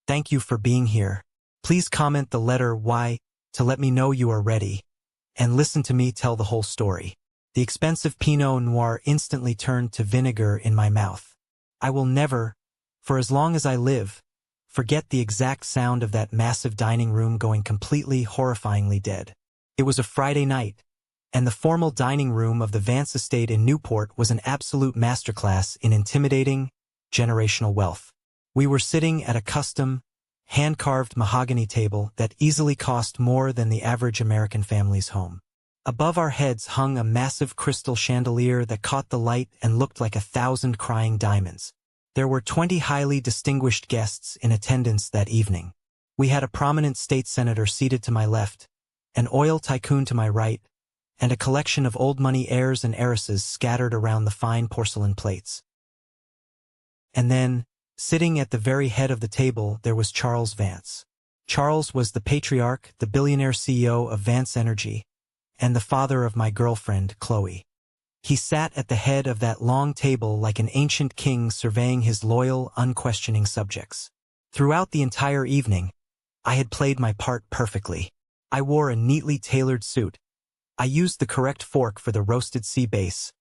Thank you for being here. Please comment the letter Y to let me know you are ready, and listen to me tell the whole story. The expensive Pinot Noir instantly turned to vinegar in my mouth. I will never, for as long as I live, forget the exact sound of that massive dining room going completely, horrifyingly dead. It was a Friday night, and the formal dining room of the Vance estate in Newport was an absolute masterclass in intimidating, generational wealth. We were sitting at a custom, hand-carved mahogany table that easily cost more than the average American family's home. Above our heads hung a massive crystal chandelier that caught the light and looked like 1,000 crying diamonds. There were 20 highly distinguished guests in attendance that evening. We had a prominent state senator seated to my left, an oil tycoon to my right, and a collection of old money heirs and heiresses scattered around the fine porcelain plates. And then, sitting at the very head of the table, there was Charles Vance. Charles was the patriarch, the billionaire CEO of Vance Energy, and the father of my girlfriend, Chloe. He sat at the head of that long table like an ancient king surveying his loyal, unquestioning subjects. Throughout the entire evening, I had played my part perfectly. I wore a neatly tailored suit. I used the correct fork for the roasted sea bass,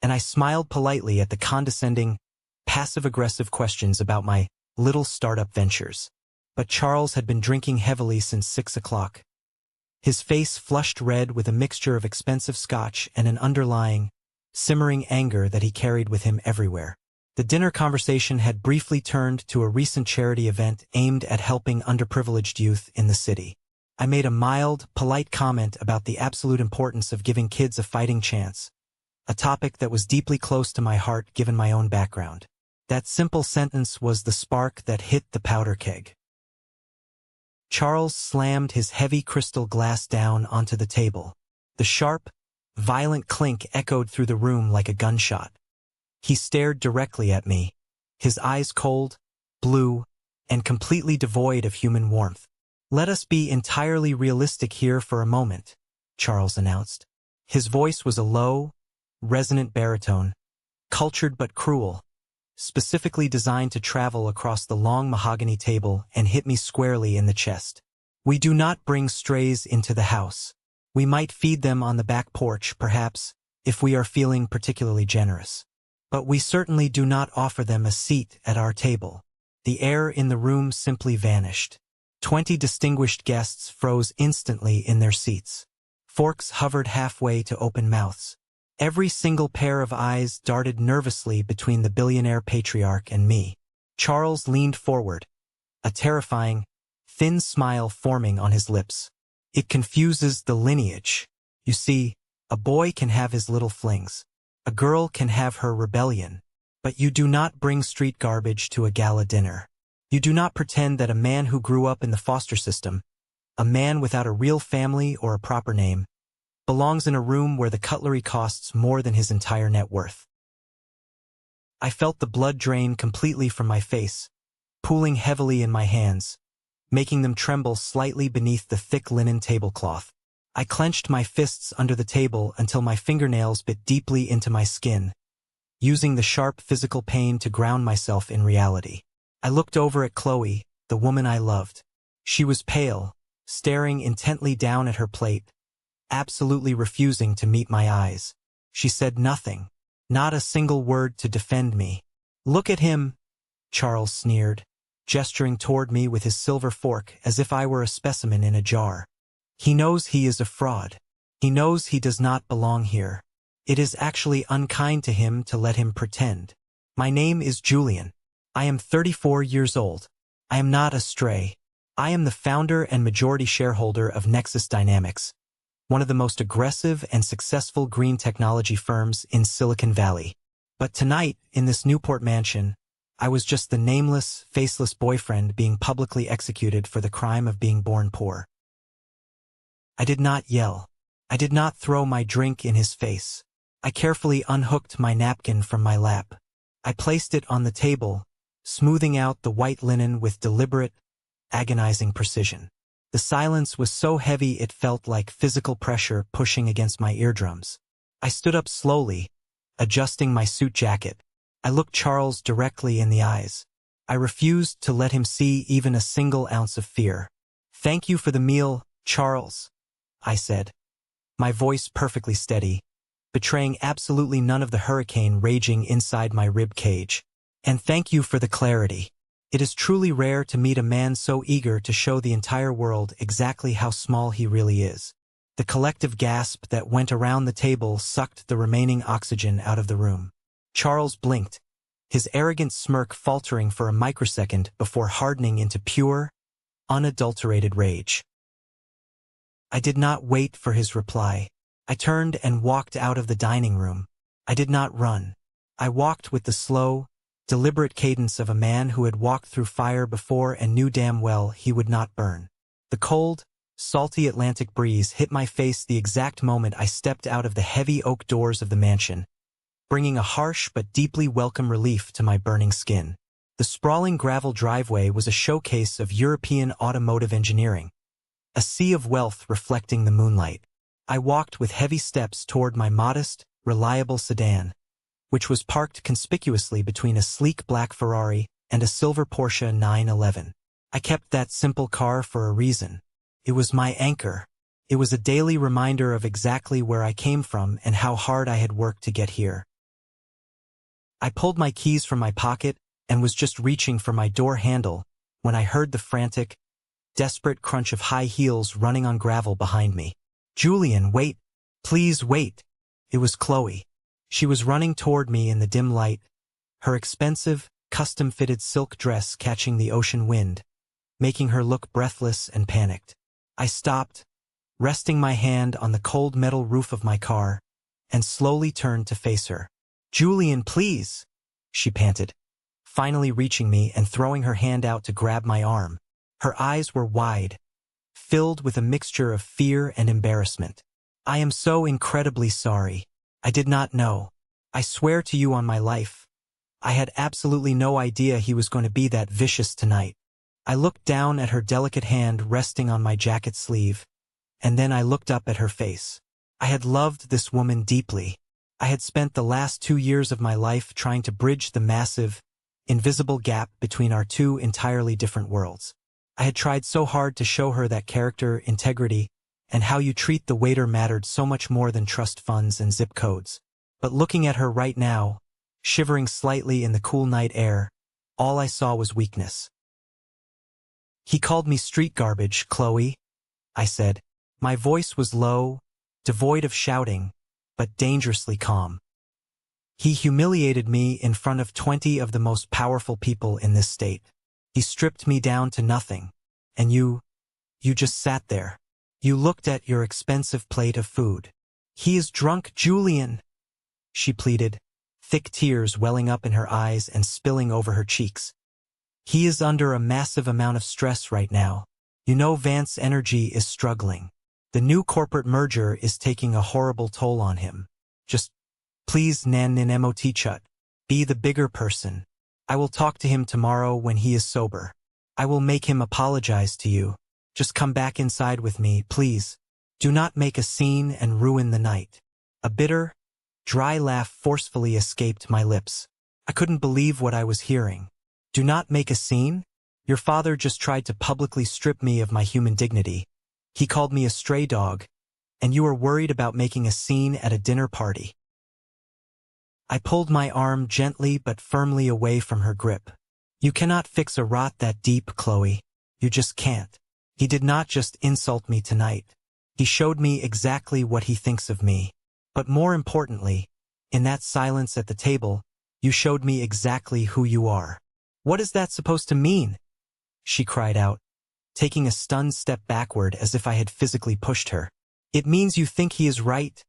and I smiled politely at the condescending, passive-aggressive questions about my little startup ventures. But Charles had been drinking heavily since 6 o'clock. His face flushed red with a mixture of expensive scotch and an underlying, simmering anger that he carried with him everywhere. The dinner conversation had briefly turned to a recent charity event aimed at helping underprivileged youth in the city. I made a mild, polite comment about the absolute importance of giving kids a fighting chance, a topic that was deeply close to my heart given my own background. That simple sentence was the spark that hit the powder keg. Charles slammed his heavy crystal glass down onto the table. The sharp, violent clink echoed through the room like a gunshot. He stared directly at me, his eyes cold, blue, and completely devoid of human warmth. "Let us be entirely realistic here for a moment," Charles announced. His voice was a low, resonant baritone, cultured but cruel, specifically designed to travel across the long mahogany table and hit me squarely in the chest. "We do not bring strays into the house. We might feed them on the back porch, perhaps, if we are feeling particularly generous. But we certainly do not offer them a seat at our table." The air in the room simply vanished. 20 distinguished guests froze instantly in their seats. Forks hovered halfway to open mouths. Every single pair of eyes darted nervously between the billionaire patriarch and me. Charles leaned forward, a terrifying, thin smile forming on his lips. "It confuses the lineage. You see, a boy can have his little flings. A girl can have her rebellion. But you do not bring street garbage to a gala dinner. You do not pretend that a man who grew up in the foster system, a man without a real family or a proper name, belongs in a room where the cutlery costs more than his entire net worth." I felt the blood drain completely from my face, pooling heavily in my hands, making them tremble slightly beneath the thick linen tablecloth. I clenched my fists under the table until my fingernails bit deeply into my skin, using the sharp physical pain to ground myself in reality. I looked over at Chloe, the woman I loved. She was pale, staring intently down at her plate, absolutely refusing to meet my eyes. She said nothing, not a single word to defend me. "Look at him," Charles sneered, gesturing toward me with his silver fork as if I were a specimen in a jar. "He knows he is a fraud. He knows he does not belong here. It is actually unkind to him to let him pretend. My name is Julian. I am 34 years old. I am not a stray. I am the founder and majority shareholder of Nexus Dynamics, one of the most aggressive and successful green technology firms in Silicon Valley. But tonight, in this Newport mansion, I was just the nameless, faceless boyfriend being publicly executed for the crime of being born poor." I did not yell. I did not throw my drink in his face. I carefully unhooked my napkin from my lap. I placed it on the table, smoothing out the white linen with deliberate, agonizing precision. The silence was so heavy it felt like physical pressure pushing against my eardrums. I stood up slowly, adjusting my suit jacket. I looked Charles directly in the eyes. I refused to let him see even a single ounce of fear. "Thank you for the meal, Charles," I said, my voice perfectly steady, betraying absolutely none of the hurricane raging inside my rib cage. "And thank you for the clarity. It is truly rare to meet a man so eager to show the entire world exactly how small he really is." The collective gasp that went around the table sucked the remaining oxygen out of the room. Charles blinked, his arrogant smirk faltering for a microsecond before hardening into pure, unadulterated rage. I did not wait for his reply. I turned and walked out of the dining room. I did not run. I walked with the slow, deliberate cadence of a man who had walked through fire before and knew damn well he would not burn. The cold, salty Atlantic breeze hit my face the exact moment I stepped out of the heavy oak doors of the mansion, bringing a harsh but deeply welcome relief to my burning skin. The sprawling gravel driveway was a showcase of European automotive engineering, a sea of wealth reflecting the moonlight. I walked with heavy steps toward my modest, reliable sedan, which was parked conspicuously between a sleek black Ferrari and a silver Porsche 911. I kept that simple car for a reason. It was my anchor. It was a daily reminder of exactly where I came from and how hard I had worked to get here. I pulled my keys from my pocket and was just reaching for my door handle when I heard the frantic, desperate crunch of high heels running on gravel behind me. "Julian, wait. Please wait." It was Chloe. She was running toward me in the dim light, her expensive, custom-fitted silk dress catching the ocean wind, making her look breathless and panicked. I stopped, resting my hand on the cold metal roof of my car, and slowly turned to face her. "Julian, please," she panted, finally reaching me and throwing her hand out to grab my arm. Her eyes were wide, filled with a mixture of fear and embarrassment. "I am so incredibly sorry. I did not know. I swear to you on my life. I had absolutely no idea he was going to be that vicious tonight." I looked down at her delicate hand resting on my jacket sleeve, and then I looked up at her face. I had loved this woman deeply. I had spent the last 2 years of my life trying to bridge the massive, invisible gap between our two entirely different worlds. I had tried so hard to show her that character, integrity, and how you treat the waiter mattered so much more than trust funds and zip codes. But looking at her right now, shivering slightly in the cool night air, all I saw was weakness. "He called me street garbage, Chloe," I said. My voice was low, devoid of shouting, but dangerously calm. "He humiliated me in front of 20 of the most powerful people in this state. He stripped me down to nothing, and you just sat there. You looked at your expensive plate of food. He is drunk, Julian," she pleaded, thick tears welling up in her eyes and spilling over her cheeks. "He is under a massive amount of stress right now. You know Vance Energy is struggling. The new corporate merger is taking a horrible toll on him. Just, please nan nin mot chut. Be the bigger person. I will talk to him tomorrow when he is sober. I will make him apologize to you. Just come back inside with me, please. Do not make a scene and ruin the night." A bitter, dry laugh forcefully escaped my lips. I couldn't believe what I was hearing. "Do not make a scene? Your father just tried to publicly strip me of my human dignity. He called me a stray dog, and you are worried about making a scene at a dinner party." I pulled my arm gently but firmly away from her grip. "You cannot fix a rot that deep, Chloe. You just can't. He did not just insult me tonight. He showed me exactly what he thinks of me. But more importantly, in that silence at the table, you showed me exactly who you are." "What is that supposed to mean?" she cried out, taking a stunned step backward as if I had physically pushed her. "It means you think he is right,"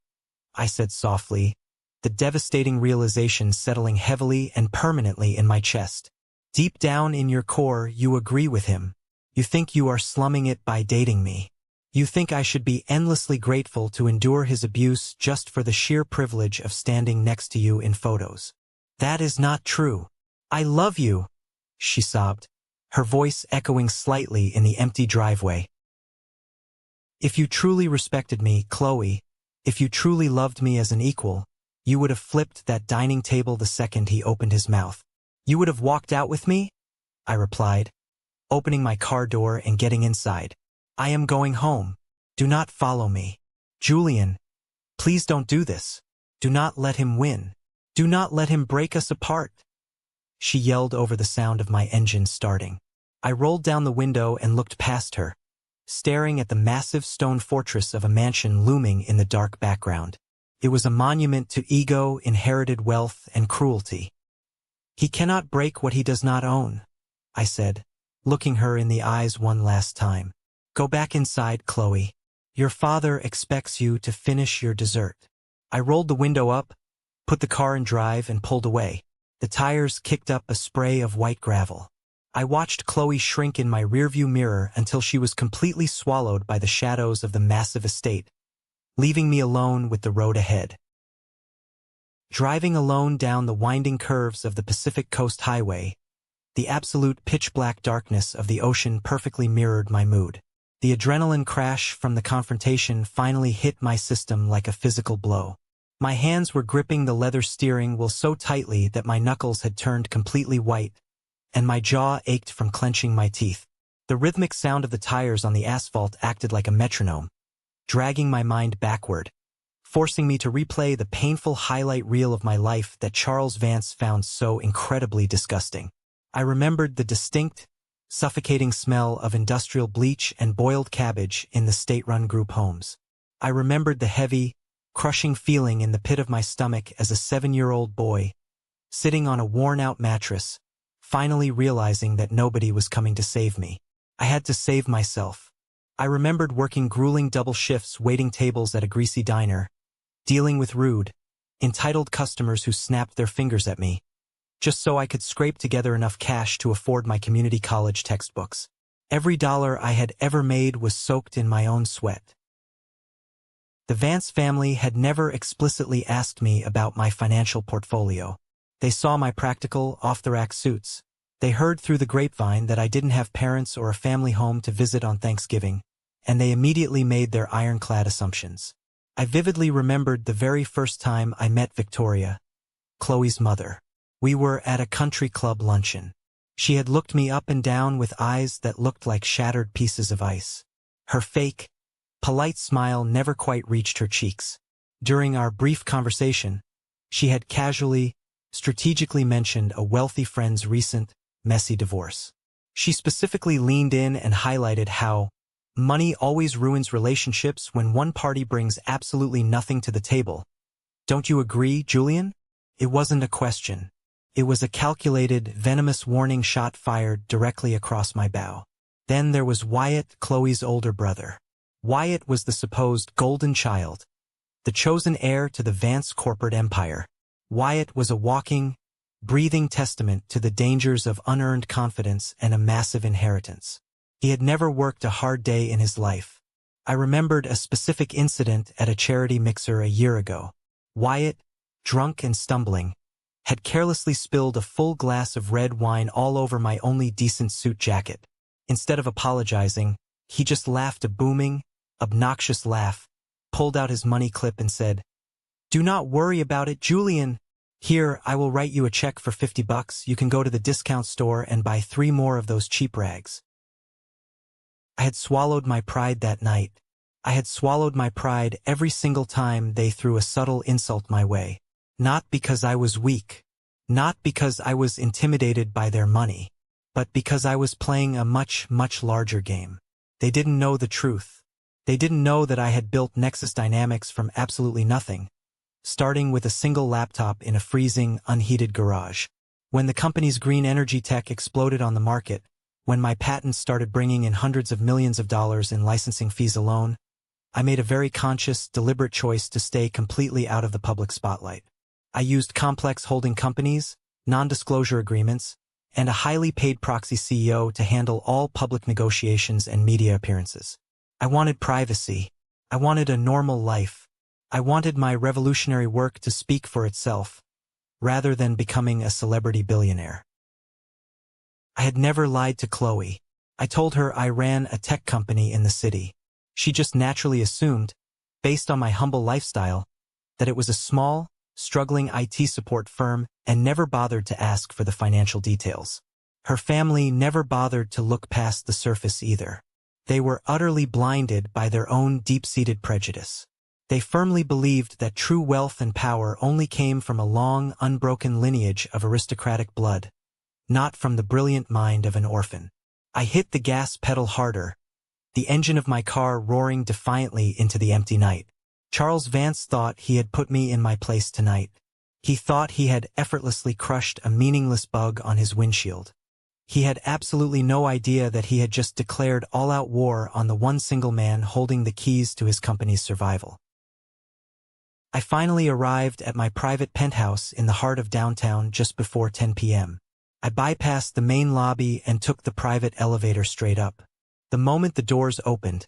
I said softly, the devastating realization settling heavily and permanently in my chest. "Deep down in your core, you agree with him. You think you are slumming it by dating me. You think I should be endlessly grateful to endure his abuse just for the sheer privilege of standing next to you in photos. That is not true. I love you," she sobbed, her voice echoing slightly in the empty driveway. "If you truly respected me, Chloe, if you truly loved me as an equal, you would have flipped that dining table the second he opened his mouth. You would have walked out with me? I replied, opening my car door and getting inside. I am going home. Do not follow me. Julian, please don't do this. Do not let him win. Do not let him break us apart. She yelled over the sound of my engine starting. I rolled down the window and looked past her, staring at the massive stone fortress of a mansion looming in the dark background. It was a monument to ego, inherited wealth, and cruelty. He cannot break what he does not own, I said, looking her in the eyes one last time. Go back inside, Chloe. Your father expects you to finish your dessert. I rolled the window up, put the car in drive, and pulled away. The tires kicked up a spray of white gravel. I watched Chloe shrink in my rearview mirror until she was completely swallowed by the shadows of the massive estate, leaving me alone with the road ahead. Driving alone down the winding curves of the Pacific Coast Highway, the absolute pitch-black darkness of the ocean perfectly mirrored my mood. The adrenaline crash from the confrontation finally hit my system like a physical blow. My hands were gripping the leather steering wheel so tightly that my knuckles had turned completely white, and my jaw ached from clenching my teeth. The rhythmic sound of the tires on the asphalt acted like a metronome, dragging my mind backward, forcing me to replay the painful highlight reel of my life that Charles Vance found so incredibly disgusting. I remembered the distinct, suffocating smell of industrial bleach and boiled cabbage in the state-run group homes. I remembered the heavy, crushing feeling in the pit of my stomach as a 7-year-old boy, sitting on a worn-out mattress, finally realizing that nobody was coming to save me. I had to save myself. I remembered working grueling double shifts waiting tables at a greasy diner, dealing with rude, entitled customers who snapped their fingers at me, just so I could scrape together enough cash to afford my community college textbooks. Every dollar I had ever made was soaked in my own sweat. The Vance family had never explicitly asked me about my financial portfolio. They saw my practical, off-the-rack suits. They heard through the grapevine that I didn't have parents or a family home to visit on Thanksgiving, and they immediately made their ironclad assumptions. I vividly remembered the very first time I met Victoria, Chloe's mother. We were at a country club luncheon. She had looked me up and down with eyes that looked like shattered pieces of ice. Her fake, polite smile never quite reached her cheeks. During our brief conversation, she had casually, strategically mentioned a wealthy friend's recent, messy divorce. She specifically leaned in and highlighted how money always ruins relationships when one party brings absolutely nothing to the table. Don't you agree, Julian? It wasn't a question. It was a calculated, venomous warning shot fired directly across my bow. Then there was Wyatt, Chloe's older brother. Wyatt was the supposed golden child, the chosen heir to the Vance corporate empire. Wyatt was a walking, breathing testament to the dangers of unearned confidence and a massive inheritance. He had never worked a hard day in his life. I remembered a specific incident at a charity mixer a year ago. Wyatt, drunk and stumbling, had carelessly spilled a full glass of red wine all over my only decent suit jacket. Instead of apologizing, he just laughed a booming, obnoxious laugh, pulled out his money clip and said, "Do not worry about it, Julian. Here, I will write you a check for $50. You can go to the discount store and buy 3 more of those cheap rags." I had swallowed my pride that night. I had swallowed my pride every single time they threw a subtle insult my way. Not because I was weak, not because I was intimidated by their money, but because I was playing a much, much larger game. They didn't know the truth. They didn't know that I had built Nexus Dynamics from absolutely nothing, starting with a single laptop in a freezing, unheated garage. When the company's green energy tech exploded on the market, when my patents started bringing in hundreds of millions of dollars in licensing fees alone, I made a very conscious, deliberate choice to stay completely out of the public spotlight. I used complex holding companies, non-disclosure agreements, and a highly paid proxy CEO to handle all public negotiations and media appearances. I wanted privacy. I wanted a normal life. I wanted my revolutionary work to speak for itself, rather than becoming a celebrity billionaire. I had never lied to Chloe. I told her I ran a tech company in the city. She just naturally assumed, based on my humble lifestyle, that it was a small, struggling IT support firm and never bothered to ask for the financial details. Her family never bothered to look past the surface either. They were utterly blinded by their own deep-seated prejudice. They firmly believed that true wealth and power only came from a long, unbroken lineage of aristocratic blood, not from the brilliant mind of an orphan. I hit the gas pedal harder, the engine of my car roaring defiantly into the empty night. Charles Vance thought he had put me in my place tonight. He thought he had effortlessly crushed a meaningless bug on his windshield. He had absolutely no idea that he had just declared all-out war on the one single man holding the keys to his company's survival. I finally arrived at my private penthouse in the heart of downtown just before 10 p.m. I bypassed the main lobby and took the private elevator straight up. The moment the doors opened,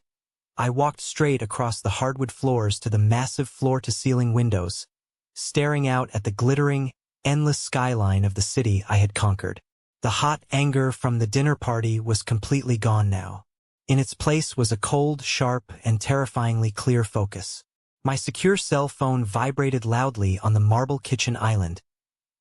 I walked straight across the hardwood floors to the massive floor-to-ceiling windows, staring out at the glittering, endless skyline of the city I had conquered. The hot anger from the dinner party was completely gone now. In its place was a cold, sharp, and terrifyingly clear focus. My secure cell phone vibrated loudly on the marble kitchen island,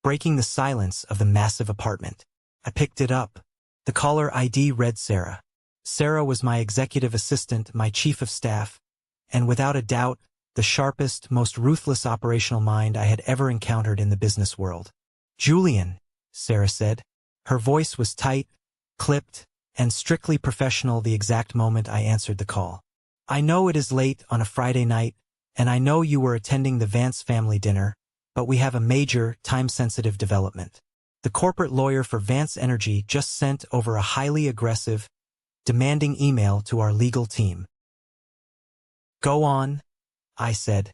breaking the silence of the massive apartment. I picked it up. The caller ID read Sarah. Sarah was my executive assistant, my chief of staff, and without a doubt, the sharpest, most ruthless operational mind I had ever encountered in the business world. "Julian," Sarah said. Her voice was tight, clipped, and strictly professional the exact moment I answered the call. "I know it is late on a Friday night, and I know you were attending the Vance family dinner, but we have a major, time-sensitive development. The corporate lawyer for Vance Energy just sent over a highly aggressive, demanding email to our legal team." "Go on," I said,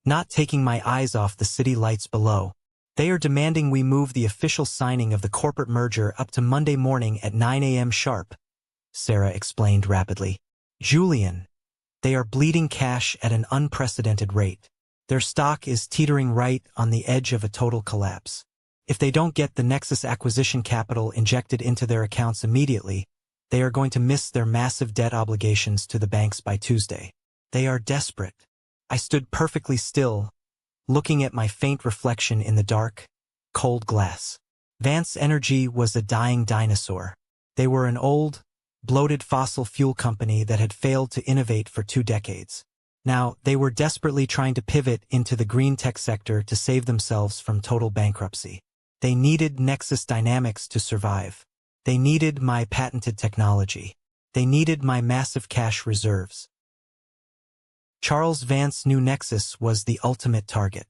not taking my eyes off the city lights below. "They are demanding we move the official signing of the corporate merger up to Monday morning at 9 a.m. sharp," Sarah explained rapidly. "Julian, they are bleeding cash at an unprecedented rate. Their stock is teetering right on the edge of a total collapse. If they don't get the Nexus acquisition capital injected into their accounts immediately, they are going to miss their massive debt obligations to the banks by Tuesday. They are desperate." I stood perfectly still, looking at my faint reflection in the dark, cold glass. Vance Energy was a dying dinosaur. They were an old, bloated fossil fuel company that had failed to innovate for 2 decades. Now, they were desperately trying to pivot into the green tech sector to save themselves from total bankruptcy. They needed Nexus Dynamics to survive. They needed my patented technology. They needed my massive cash reserves. Charles Vance knew Nexus was the ultimate target.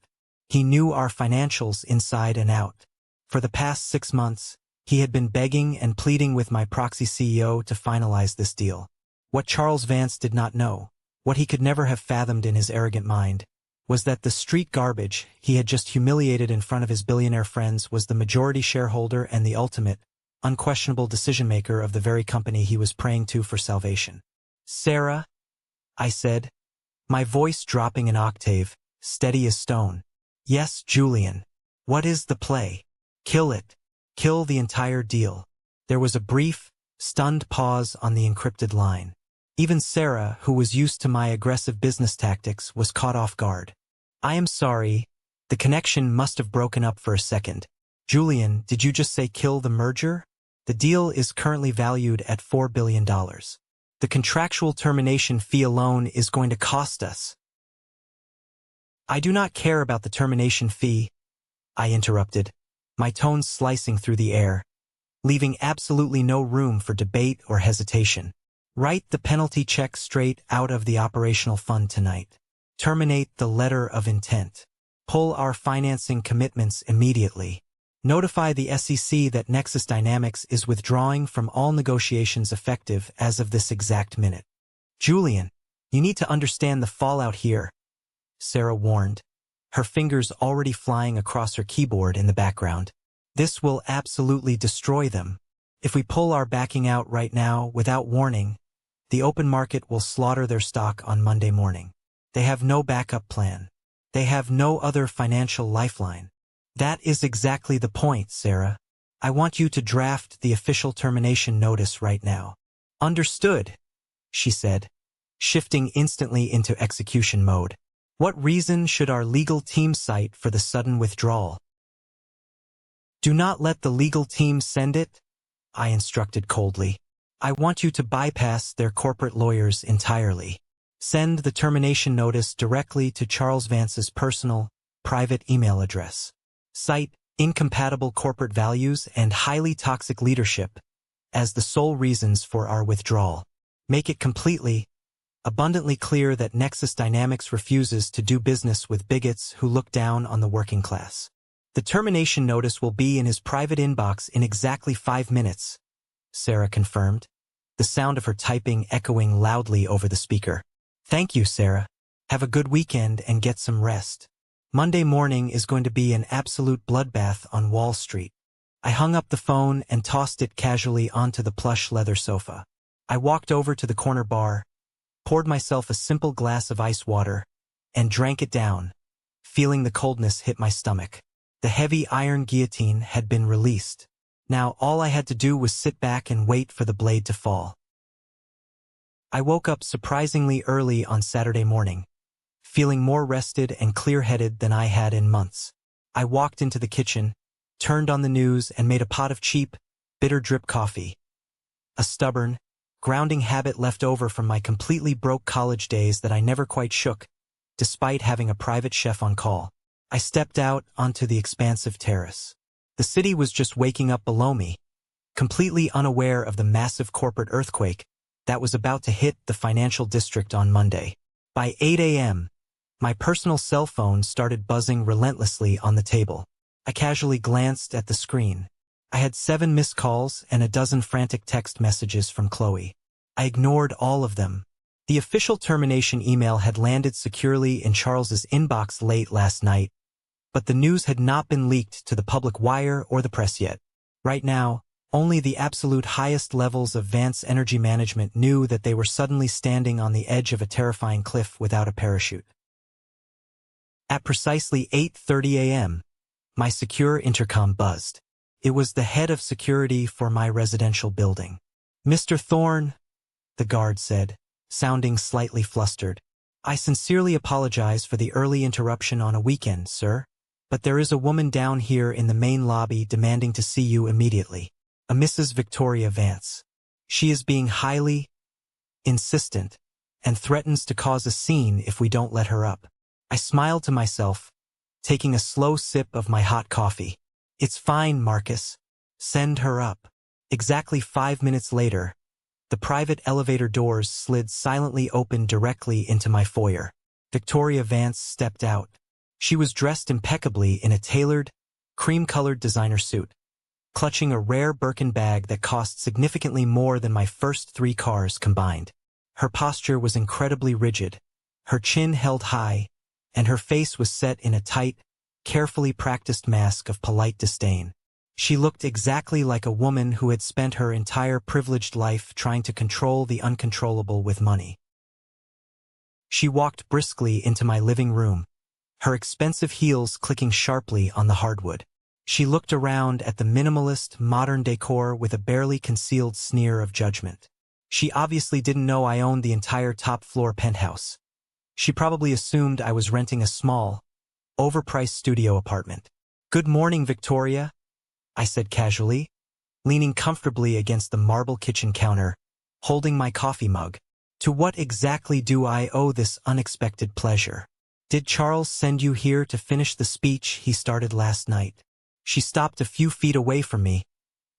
He knew our financials inside and out. For the past 6 months, he had been begging and pleading with my proxy CEO to finalize this deal. What Charles Vance did not know, what he could never have fathomed in his arrogant mind, was that the street garbage he had just humiliated in front of his billionaire friends was the majority shareholder and the ultimate, unquestionable decision-maker of the very company he was praying to for salvation. "Sarah," I said, my voice dropping an octave, steady as stone. "Yes, Julian. What is the play? Kill it. Kill the entire deal." There was a brief, stunned pause on the encrypted line. Even Sarah, who was used to my aggressive business tactics, was caught off guard. "I am sorry. The connection must have broken up for a second. Julian, did you just say kill the merger? The deal is currently valued at $4 billion. The contractual termination fee alone is going to cost us." "I do not care about the termination fee," I interrupted, my tone slicing through the air, leaving absolutely no room for debate or hesitation. "Write the penalty check straight out of the operational fund tonight. Terminate the letter of intent. Pull our financing commitments immediately. Notify the SEC that Nexus Dynamics is withdrawing from all negotiations effective as of this exact minute." "Julian, you need to understand the fallout here," Sarah warned, her fingers already flying across her keyboard in the background. "This will absolutely destroy them. If we pull our backing out right now without warning, the open market will slaughter their stock on Monday morning. They have no backup plan. They have no other financial lifeline." "That is exactly the point, Sarah. I want you to draft the official termination notice right now." "Understood," she said, shifting instantly into execution mode. "What reason should our legal team cite for the sudden withdrawal?" "Do not let the legal team send it," I instructed coldly. I want you to bypass their corporate lawyers entirely. Send the termination notice directly to Charles Vance's personal, private email address. Cite incompatible corporate values and highly toxic leadership as the sole reasons for our withdrawal. Make it completely, abundantly clear that Nexus Dynamics refuses to do business with bigots who look down on the working class. The termination notice will be in his private inbox in exactly 5 minutes, Sarah confirmed, the sound of her typing echoing loudly over the speaker. Thank you, Sarah. Have a good weekend and get some rest. Monday morning is going to be an absolute bloodbath on Wall Street. I hung up the phone and tossed it casually onto the plush leather sofa. I walked over to the corner bar, poured myself a simple glass of ice water, and drank it down, feeling the coldness hit my stomach. The heavy iron guillotine had been released. Now all I had to do was sit back and wait for the blade to fall. I woke up surprisingly early on Saturday morning, feeling more rested and clear-headed than I had in months. I walked into the kitchen, turned on the news, and made a pot of cheap, bitter drip coffee. A stubborn, grounding habit left over from my completely broke college days that I never quite shook, despite having a private chef on call. I stepped out onto the expansive terrace. The city was just waking up below me, completely unaware of the massive corporate earthquake that was about to hit the financial district on Monday. By 8 a.m., my personal cell phone started buzzing relentlessly on the table. I casually glanced at the screen. I had 7 missed calls and a dozen frantic text messages from Chloe. I ignored all of them. The official termination email had landed securely in Charles's inbox late last night, but the news had not been leaked to the public wire or the press yet. Right now, only the absolute highest levels of Vance Energy Management knew that they were suddenly standing on the edge of a terrifying cliff without a parachute. At precisely 8:30 a.m., my secure intercom buzzed. It was the head of security for my residential building. "Mr. Thorne," the guard said, sounding slightly flustered. "I sincerely apologize for the early interruption on a weekend, sir, but there is a woman down here in the main lobby demanding to see you immediately. A Mrs. Victoria Vance. She is being highly insistent and threatens to cause a scene if we don't let her up." I smiled to myself, taking a slow sip of my hot coffee. "It's fine, Marcus. Send her up." Exactly 5 minutes later, the private elevator doors slid silently open directly into my foyer. Victoria Vance stepped out. She was dressed impeccably in a tailored, cream-colored designer suit, clutching a rare Birkin bag that cost significantly more than my first 3 cars combined. Her posture was incredibly rigid, her chin held high, and her face was set in a tight, carefully practiced mask of polite disdain. She looked exactly like a woman who had spent her entire privileged life trying to control the uncontrollable with money. She walked briskly into my living room, her expensive heels clicking sharply on the hardwood. She looked around at the minimalist, modern decor with a barely concealed sneer of judgment. She obviously didn't know I owned the entire top-floor penthouse. She probably assumed I was renting a small, overpriced studio apartment. "Good morning, Victoria," I said casually, leaning comfortably against the marble kitchen counter, holding my coffee mug. "To what exactly do I owe this unexpected pleasure? Did Charles send you here to finish the speech he started last night?" She stopped a few feet away from me,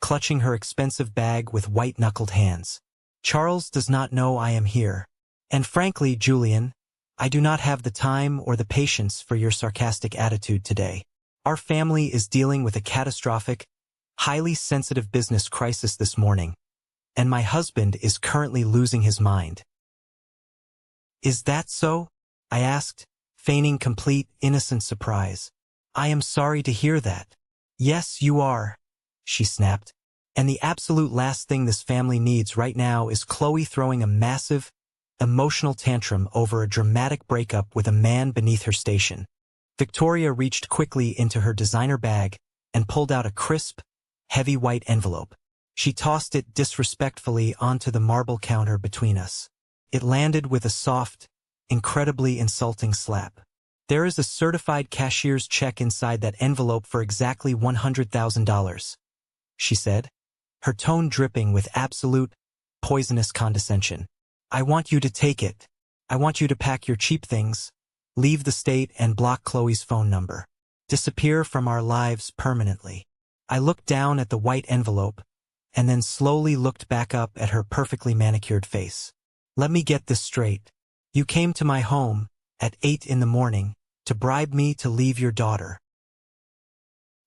clutching her expensive bag with white-knuckled hands. "Charles does not know I am here. And frankly, Julian, I do not have the time or the patience for your sarcastic attitude today. Our family is dealing with a catastrophic, highly sensitive business crisis this morning, and my husband is currently losing his mind." "Is that so?" I asked, feigning complete, innocent surprise. "I am sorry to hear that." "Yes, you are," she snapped. "And the absolute last thing this family needs right now is Chloe throwing a massive, emotional tantrum over a dramatic breakup with a man beneath her station." Victoria reached quickly into her designer bag and pulled out a crisp, heavy white envelope. She tossed it disrespectfully onto the marble counter between us. It landed with a soft, incredibly insulting slap. "There is a certified cashier's check inside that envelope for exactly $100,000, she said, her tone dripping with absolute, poisonous condescension. "I want you to take it. I want you to pack your cheap things, leave the state and block Chloe's phone number. Disappear from our lives permanently." I looked down at the white envelope, and then slowly looked back up at her perfectly manicured face. "Let me get this straight. You came to my home, at 8 in the morning, to bribe me to leave your daughter."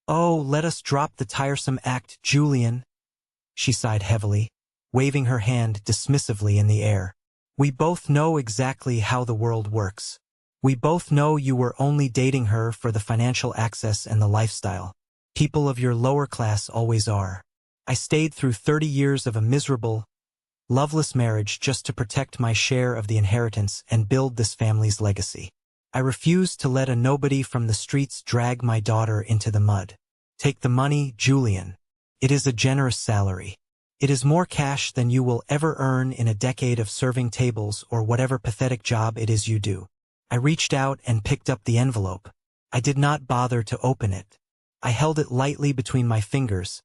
"Oh, let us drop the tiresome act, Julian," she sighed heavily, waving her hand dismissively in the air. "We both know exactly how the world works. We both know you were only dating her for the financial access and the lifestyle. People of your lower class always are. I stayed through 30 years of a miserable, loveless marriage just to protect my share of the inheritance and build this family's legacy. I refuse to let a nobody from the streets drag my daughter into the mud. Take the money, Julian. It is a generous salary. It is more cash than you will ever earn in a decade of serving tables or whatever pathetic job it is you do." I reached out and picked up the envelope. I did not bother to open it. I held it lightly between my fingers,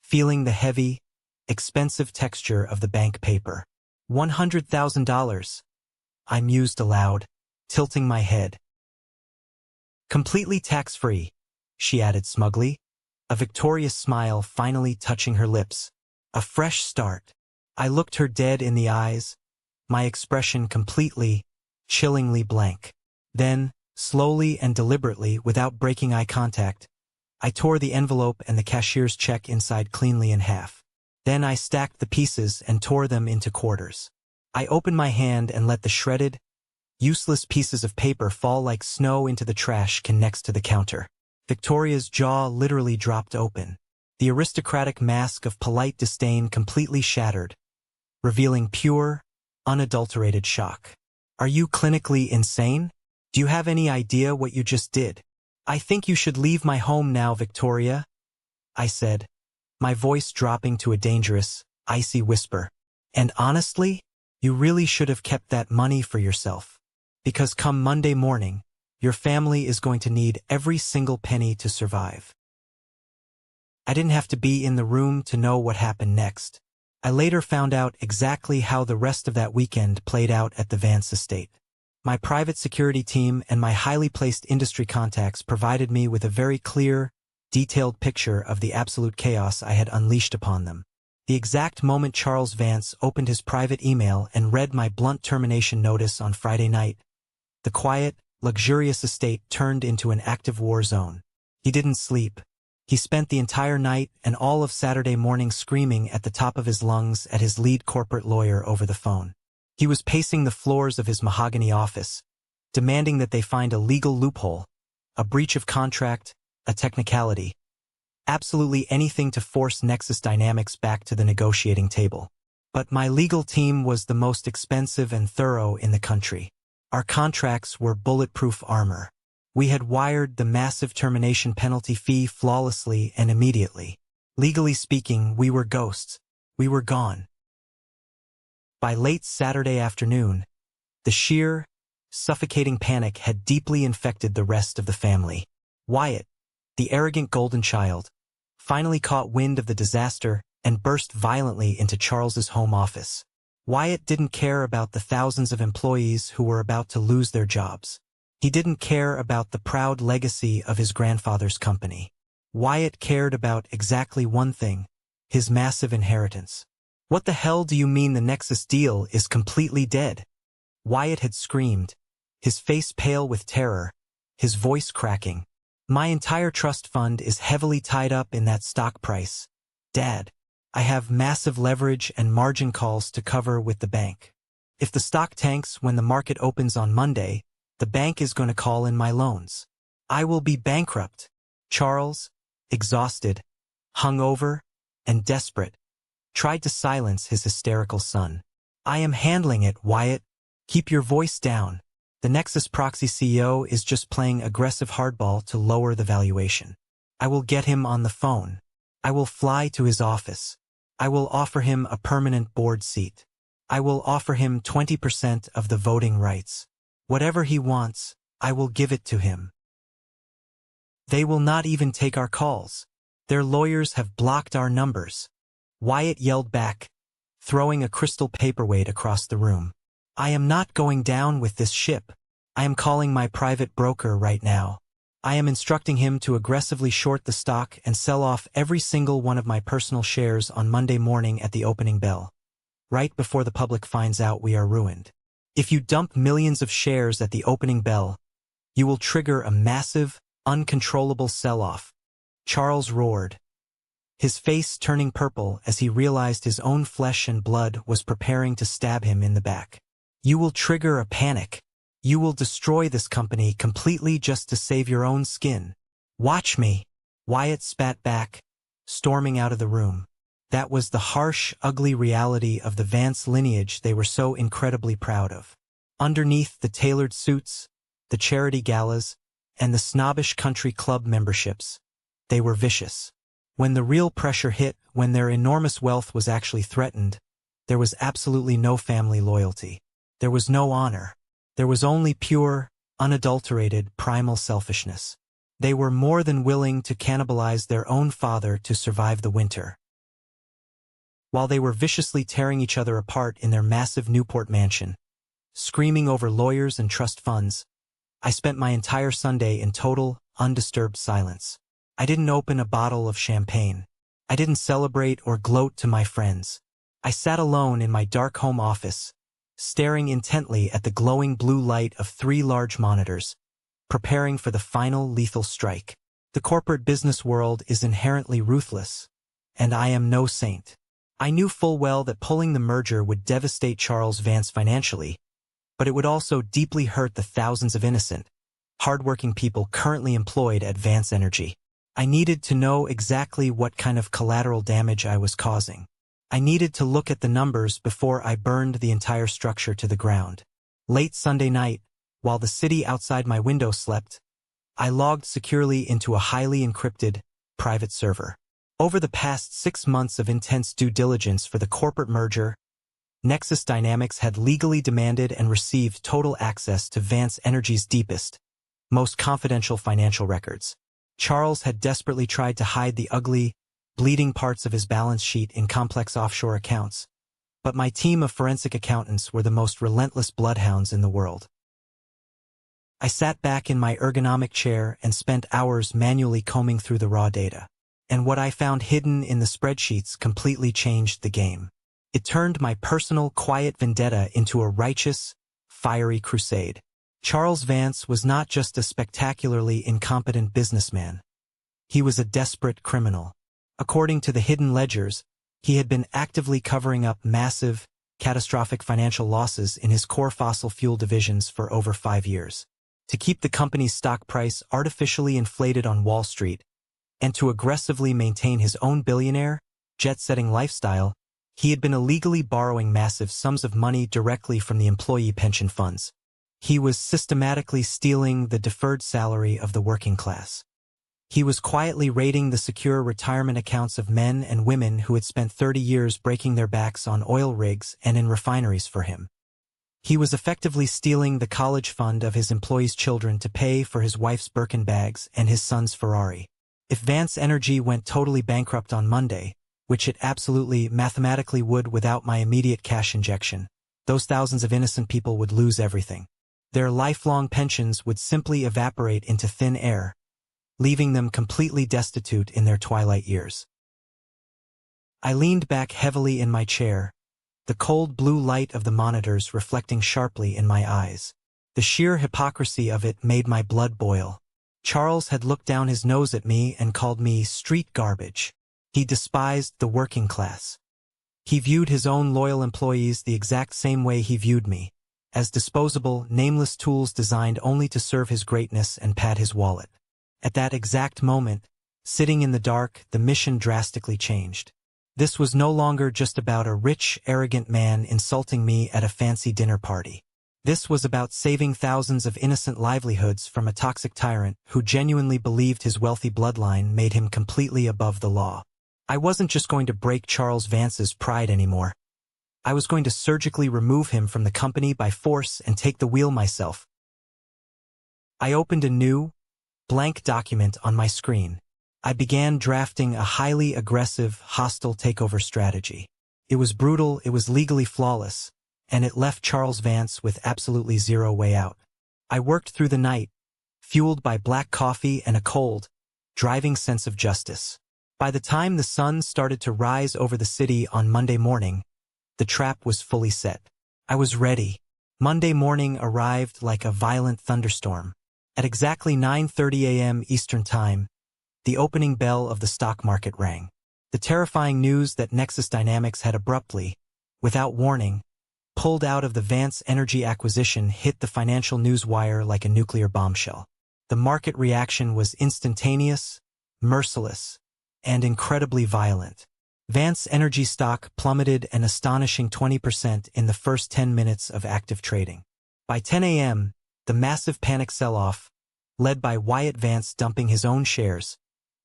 feeling the heavy, expensive texture of the bank paper. $100,000, I mused aloud, tilting my head. "Completely tax-free," she added smugly, a victorious smile finally touching her lips. "A fresh start." I looked her dead in the eyes, my expression completely, chillingly blank. Then, slowly and deliberately, without breaking eye contact, I tore the envelope and the cashier's check inside cleanly in half. Then I stacked the pieces and tore them into quarters. I opened my hand and let the shredded, useless pieces of paper fall like snow into the trash can next to the counter. Victoria's jaw literally dropped open. The aristocratic mask of polite disdain completely shattered, revealing pure, unadulterated shock. "Are you clinically insane? Do you have any idea what you just did?" "I think you should leave my home now, Victoria," I said, my voice dropping to a dangerous, icy whisper. "And honestly, you really should have kept that money for yourself. Because come Monday morning, your family is going to need every single penny to survive." I didn't have to be in the room to know what happened next. I later found out exactly how the rest of that weekend played out at the Vance estate. My private security team and my highly placed industry contacts provided me with a very clear, detailed picture of the absolute chaos I had unleashed upon them. The exact moment Charles Vance opened his private email and read my blunt termination notice on Friday night, the quiet, luxurious estate turned into an active war zone. He didn't sleep. He spent the entire night and all of Saturday morning screaming at the top of his lungs at his lead corporate lawyer over the phone. He was pacing the floors of his mahogany office, demanding that they find a legal loophole, a breach of contract, a technicality, absolutely anything to force Nexus Dynamics back to the negotiating table. But my legal team was the most expensive and thorough in the country. Our contracts were bulletproof armor. We had wired the massive termination penalty fee flawlessly and immediately. Legally speaking, we were ghosts. We were gone. By late Saturday afternoon, the sheer, suffocating panic had deeply infected the rest of the family. Wyatt, the arrogant golden child, finally caught wind of the disaster and burst violently into Charles's home office. Wyatt didn't care about the thousands of employees who were about to lose their jobs. He didn't care about the proud legacy of his grandfather's company. Wyatt cared about exactly one thing, his massive inheritance. "What the hell do you mean the Nexus deal is completely dead?" Wyatt had screamed, his face pale with terror, his voice cracking. "My entire trust fund is heavily tied up in that stock price. Dad, I have massive leverage and margin calls to cover with the bank. If the stock tanks when the market opens on Monday, the bank is going to call in my loans. I will be bankrupt." Charles, exhausted, hungover, and desperate, tried to silence his hysterical son. "I am handling it, Wyatt. Keep your voice down. The Nexus Proxy CEO is just playing aggressive hardball to lower the valuation. I will get him on the phone. I will fly to his office. I will offer him a permanent board seat. I will offer him 20% of the voting rights. Whatever he wants, I will give it to him. They will not even take our calls. Their lawyers have blocked our numbers. Wyatt yelled back, throwing a crystal paperweight across the room. I am not going down with this ship. I am calling my private broker right now. I am instructing him to aggressively short the stock and sell off every single one of my personal shares on Monday morning at the opening bell, right before the public finds out we are ruined. If you dump millions of shares at the opening bell, you will trigger a massive, uncontrollable sell-off. Charles roared, his face turning purple as he realized his own flesh and blood was preparing to stab him in the back. You will trigger a panic. You will destroy this company completely just to save your own skin. Watch me, Wyatt spat back, storming out of the room. That was the harsh, ugly reality of the Vance lineage they were so incredibly proud of. Underneath the tailored suits, the charity galas, and the snobbish country club memberships, they were vicious. When the real pressure hit, when their enormous wealth was actually threatened, there was absolutely no family loyalty. There was no honor. There was only pure, unadulterated, primal selfishness. They were more than willing to cannibalize their own father to survive the winter. While they were viciously tearing each other apart in their massive Newport mansion, screaming over lawyers and trust funds, I spent my entire Sunday in total, undisturbed silence. I didn't open a bottle of champagne. I didn't celebrate or gloat to my friends. I sat alone in my dark home office, staring intently at the glowing blue light of 3 large monitors, preparing for the final lethal strike. The corporate business world is inherently ruthless, and I am no saint. I knew full well that pulling the merger would devastate Charles Vance financially, but it would also deeply hurt the thousands of innocent, hardworking people currently employed at Vance Energy. I needed to know exactly what kind of collateral damage I was causing. I needed to look at the numbers before I burned the entire structure to the ground. Late Sunday night, while the city outside my window slept, I logged securely into a highly encrypted, private server. Over the past 6 months of intense due diligence for the corporate merger, Nexus Dynamics had legally demanded and received total access to Vance Energy's deepest, most confidential financial records. Charles had desperately tried to hide the ugly, bleeding parts of his balance sheet in complex offshore accounts, but my team of forensic accountants were the most relentless bloodhounds in the world. I sat back in my ergonomic chair and spent hours manually combing through the raw data, and what I found hidden in the spreadsheets completely changed the game. It turned my personal, quiet vendetta into a righteous, fiery crusade. Charles Vance was not just a spectacularly incompetent businessman. He was a desperate criminal. According to the hidden ledgers, he had been actively covering up massive, catastrophic financial losses in his core fossil fuel divisions for over 5 years. To keep the company's stock price artificially inflated on Wall Street, and to aggressively maintain his own billionaire, jet-setting lifestyle, he had been illegally borrowing massive sums of money directly from the employee pension funds. He was systematically stealing the deferred salary of the working class. He was quietly raiding the secure retirement accounts of men and women who had spent 30 years breaking their backs on oil rigs and in refineries for him. He was effectively stealing the college fund of his employees' children to pay for his wife's Birkin bags and his son's Ferrari. If Vance Energy went totally bankrupt on Monday, which it absolutely mathematically would without my immediate cash injection, those thousands of innocent people would lose everything. Their lifelong pensions would simply evaporate into thin air, leaving them completely destitute in their twilight years. I leaned back heavily in my chair, the cold blue light of the monitors reflecting sharply in my eyes. The sheer hypocrisy of it made my blood boil. Charles had looked down his nose at me and called me street garbage. He despised the working class. He viewed his own loyal employees the exact same way he viewed me, as disposable, nameless tools designed only to serve his greatness and pad his wallet. At that exact moment, sitting in the dark, the mission drastically changed. This was no longer just about a rich, arrogant man insulting me at a fancy dinner party. This was about saving thousands of innocent livelihoods from a toxic tyrant who genuinely believed his wealthy bloodline made him completely above the law. I wasn't just going to break Charles Vance's pride anymore. I was going to surgically remove him from the company by force and take the wheel myself. I opened a new, blank document on my screen. I began drafting a highly aggressive, hostile takeover strategy. It was brutal, it was legally flawless, and it left Charles Vance with absolutely zero way out. I worked through the night, fueled by black coffee and a cold, driving sense of justice. By the time the sun started to rise over the city on Monday morning, the trap was fully set. I was ready. Monday morning arrived like a violent thunderstorm. At exactly 9:30 a.m. Eastern Time, the opening bell of the stock market rang. The terrifying news that Nexus Dynamics had abruptly, without warning, pulled out of the Vance Energy acquisition hit the financial newswire like a nuclear bombshell. The market reaction was instantaneous, merciless, and incredibly violent. Vance Energy stock plummeted an astonishing 20% in the first 10 minutes of active trading. By 10 a.m., the massive panic sell-off, led by Wyatt Vance dumping his own shares,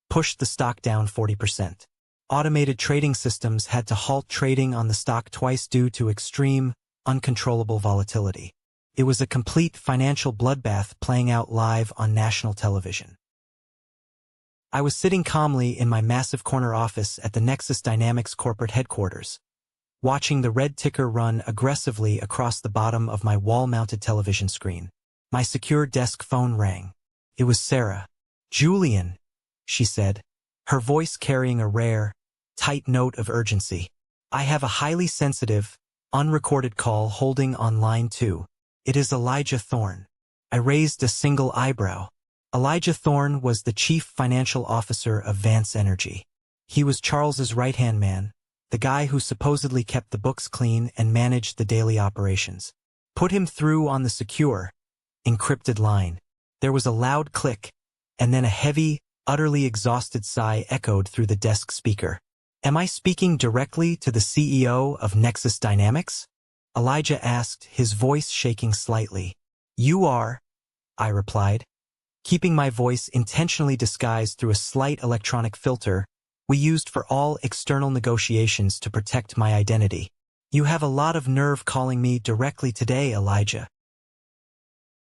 pushed the stock down 40%. Automated trading systems had to halt trading on the stock twice due to extreme, uncontrollable volatility. It was a complete financial bloodbath playing out live on national television. I was sitting calmly in my massive corner office at the Nexus Dynamics corporate headquarters, watching the red ticker run aggressively across the bottom of my wall-mounted television screen. My secure desk phone rang. It was Sarah. "Julian," she said, her voice carrying a rare, tight note of urgency. "I have a highly sensitive, unrecorded call holding on line 2. It is Elijah Thorne." I raised a single eyebrow. Elijah Thorne was the chief financial officer of Vance Energy. He was Charles's right-hand man, the guy who supposedly kept the books clean and managed the daily operations. "Put him through on the secure, encrypted line." There was a loud click, and then a heavy, utterly exhausted sigh echoed through the desk speaker. "Am I speaking directly to the CEO of Nexus Dynamics?" Elijah asked, his voice shaking slightly. "You are," I replied, keeping my voice intentionally disguised through a slight electronic filter we used for all external negotiations to protect my identity. "You have a lot of nerve calling me directly today, Elijah."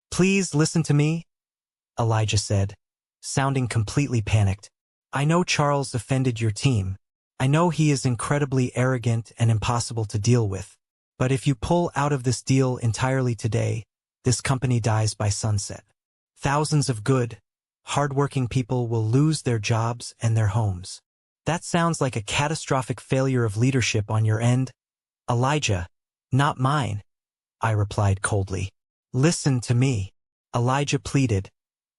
"Please listen to me," Elijah said, sounding completely panicked. "I know Charles offended your team. I know he is incredibly arrogant and impossible to deal with. But if you pull out of this deal entirely today, this company dies by sunset. Thousands of good, hardworking people will lose their jobs and their homes. That sounds like a catastrophic failure of leadership on your end, Elijah." "Not mine," I replied coldly. "Listen to me," Elijah pleaded,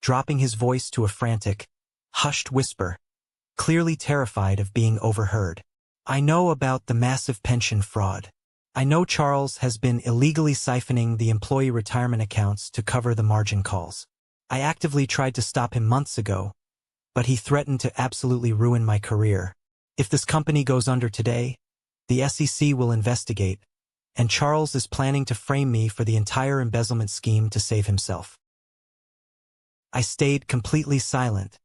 dropping his voice to a frantic, hushed whisper, clearly terrified of being overheard. "I know about the massive pension fraud. I know Charles has been illegally siphoning the employee retirement accounts to cover the margin calls. I actively tried to stop him months ago, but he threatened to absolutely ruin my career. If this company goes under today, the SEC will investigate, and Charles is planning to frame me for the entire embezzlement scheme to save himself." I stayed completely silent,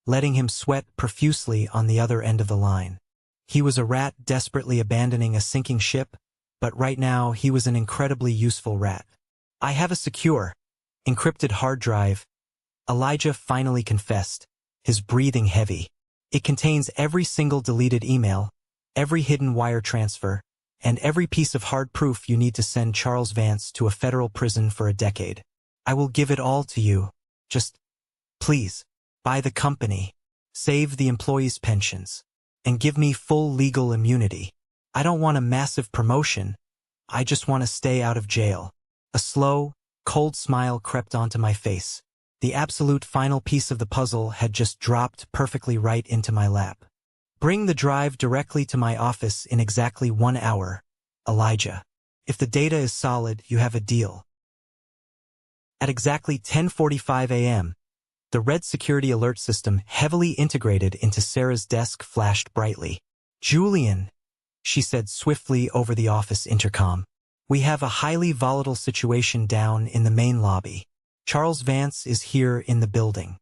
letting him sweat profusely on the other end of the line. He was a rat desperately abandoning a sinking ship, but right now he was an incredibly useful rat. "I have a secure, encrypted hard drive," Elijah finally confessed, his breathing heavy. "It contains every single deleted email, every hidden wire transfer, and every piece of hard proof you need to send Charles Vance to a federal prison for a decade. I will give it all to you. Just, please, buy the company, save the employees' pensions, and give me full legal immunity. I don't want a massive promotion. I just want to stay out of jail." A slow, cold smile crept onto my face. The absolute final piece of the puzzle had just dropped perfectly right into my lap. "Bring the drive directly to my office in exactly 1 hour, Elijah. If the data is solid, you have a deal." At exactly 10:45 a.m., the red security alert system heavily integrated into Sarah's desk flashed brightly. "Julian," she said swiftly over the office intercom, "we have a highly volatile situation down in the main lobby. Charles Vance is here in the building.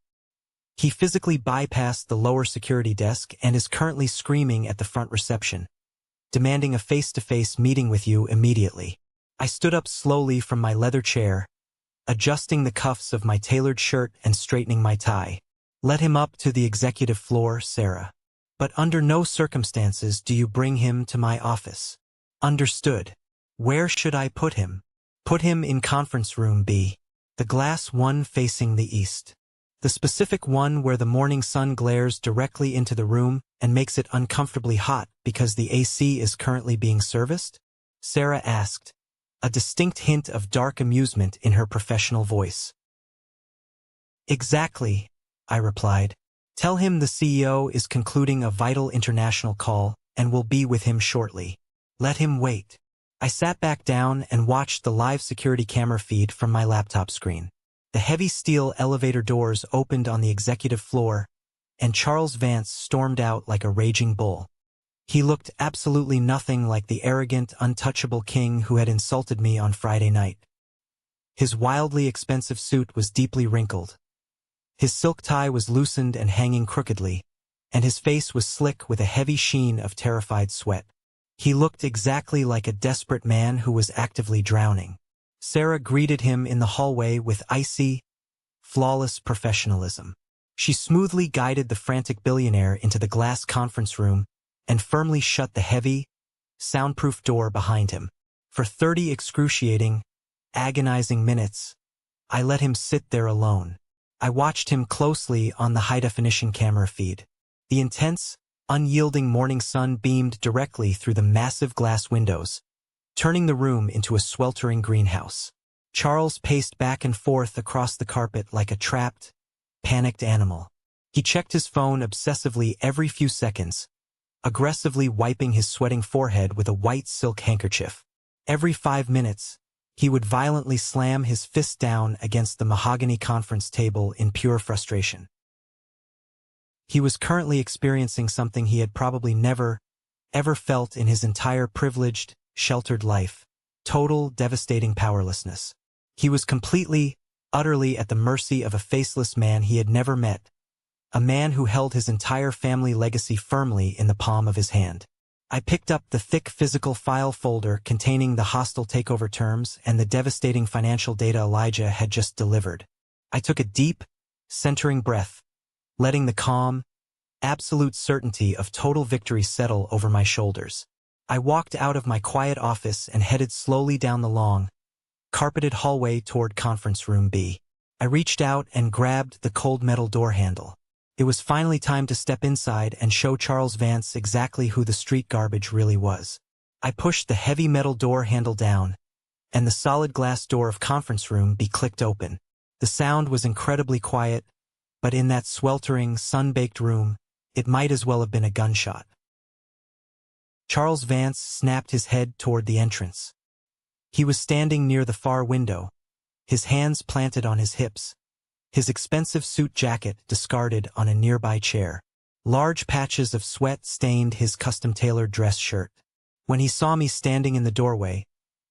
He physically bypassed the lower security desk and is currently screaming at the front reception, demanding a face-to-face meeting with you immediately." I stood up slowly from my leather chair, adjusting the cuffs of my tailored shirt and straightening my tie. Let him up to the executive floor, Sarah. But under no circumstances do you bring him to my office. Understood. Where should I put him? Put him in conference room B. The glass one facing the east. The specific one where the morning sun glares directly into the room and makes it uncomfortably hot because the AC is currently being serviced? Sarah asked, a distinct hint of dark amusement in her professional voice. Exactly, I replied. Tell him the CEO is concluding a vital international call and will be with him shortly. Let him wait. I sat back down and watched the live security camera feed from my laptop screen. The heavy steel elevator doors opened on the executive floor, and Charles Vance stormed out like a raging bull. He looked absolutely nothing like the arrogant, untouchable king who had insulted me on Friday night. His wildly expensive suit was deeply wrinkled. His silk tie was loosened and hanging crookedly, and his face was slick with a heavy sheen of terrified sweat. He looked exactly like a desperate man who was actively drowning. Sarah greeted him in the hallway with icy, flawless professionalism. She smoothly guided the frantic billionaire into the glass conference room and firmly shut the heavy, soundproof door behind him. For 30 excruciating, agonizing minutes, I let him sit there alone. I watched him closely on the high-definition camera feed. The intense, unyielding morning sun beamed directly through the massive glass windows, turning the room into a sweltering greenhouse. Charles paced back and forth across the carpet like a trapped, panicked animal. He checked his phone obsessively every few seconds, aggressively wiping his sweating forehead with a white silk handkerchief. Every 5 minutes, he would violently slam his fist down against the mahogany conference table in pure frustration. He was currently experiencing something he had probably never, ever felt in his entire privileged, sheltered life: total, devastating powerlessness. He was completely, utterly at the mercy of a faceless man he had never met, a man who held his entire family legacy firmly in the palm of his hand. I picked up the thick physical file folder containing the hostile takeover terms and the devastating financial data Elijah had just delivered. I took a deep, centering breath, letting the calm, absolute certainty of total victory settle over my shoulders. I walked out of my quiet office and headed slowly down the long, carpeted hallway toward conference room B. I reached out and grabbed the cold metal door handle. It was finally time to step inside and show Charles Vance exactly who the street garbage really was. I pushed the heavy metal door handle down, and the solid glass door of conference room B clicked open. The sound was incredibly quiet, but in that sweltering, sun-baked room, it might as well have been a gunshot. Charles Vance snapped his head toward the entrance. He was standing near the far window, his hands planted on his hips, his expensive suit jacket discarded on a nearby chair. Large patches of sweat stained his custom-tailored dress shirt. When he saw me standing in the doorway,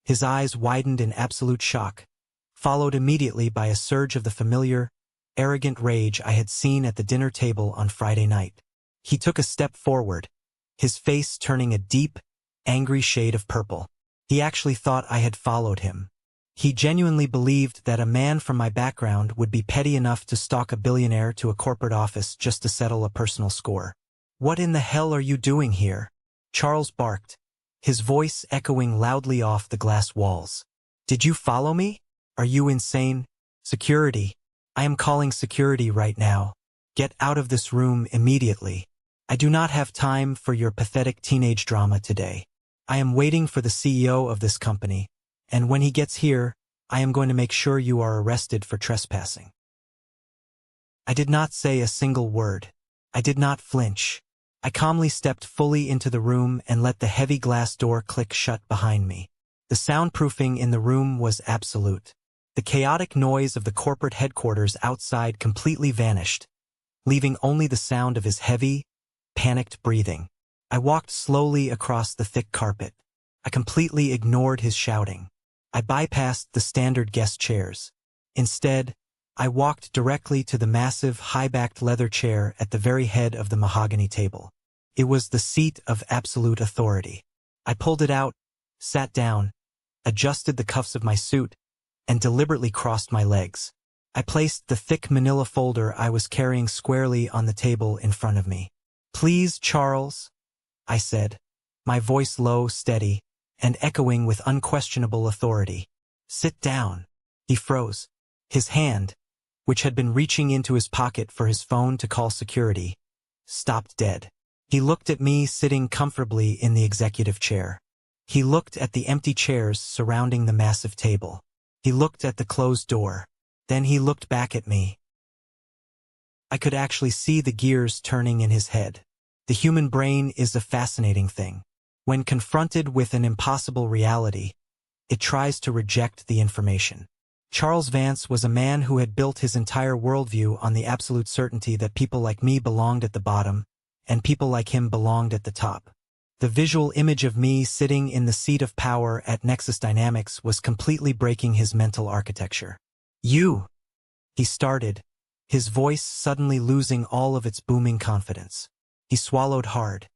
his eyes widened in absolute shock, followed immediately by a surge of the familiar, arrogant rage I had seen at the dinner table on Friday night. He took a step forward, his face turning a deep, angry shade of purple. He actually thought I had followed him. He genuinely believed that a man from my background would be petty enough to stalk a billionaire to a corporate office just to settle a personal score. "What in the hell are you doing here?" Charles barked, his voice echoing loudly off the glass walls. "Did you follow me? Are you insane? Security. I am calling security right now. Get out of this room immediately. I do not have time for your pathetic teenage drama today. I am waiting for the CEO of this company, and when he gets here, I am going to make sure you are arrested for trespassing." I did not say a single word. I did not flinch. I calmly stepped fully into the room and let the heavy glass door click shut behind me. The soundproofing in the room was absolute. The chaotic noise of the corporate headquarters outside completely vanished, leaving only the sound of his heavy, panicked breathing. I walked slowly across the thick carpet. I completely ignored his shouting. I bypassed the standard guest chairs. Instead, I walked directly to the massive, high-backed leather chair at the very head of the mahogany table. It was the seat of absolute authority. I pulled it out, sat down, adjusted the cuffs of my suit, and deliberately crossed my legs. I placed the thick manila folder I was carrying squarely on the table in front of me. "Please, Charles," I said, my voice low, steady, and echoing with unquestionable authority. "Sit down." He froze. His hand, which had been reaching into his pocket for his phone to call security, stopped dead. He looked at me sitting comfortably in the executive chair. He looked at the empty chairs surrounding the massive table. He looked at the closed door. Then he looked back at me. I could actually see the gears turning in his head. The human brain is a fascinating thing. When confronted with an impossible reality, it tries to reject the information. Charles Vance was a man who had built his entire worldview on the absolute certainty that people like me belonged at the bottom, and people like him belonged at the top. The visual image of me sitting in the seat of power at Nexus Dynamics was completely breaking his mental architecture. "You," he started, his voice suddenly losing all of its booming confidence. He swallowed hard.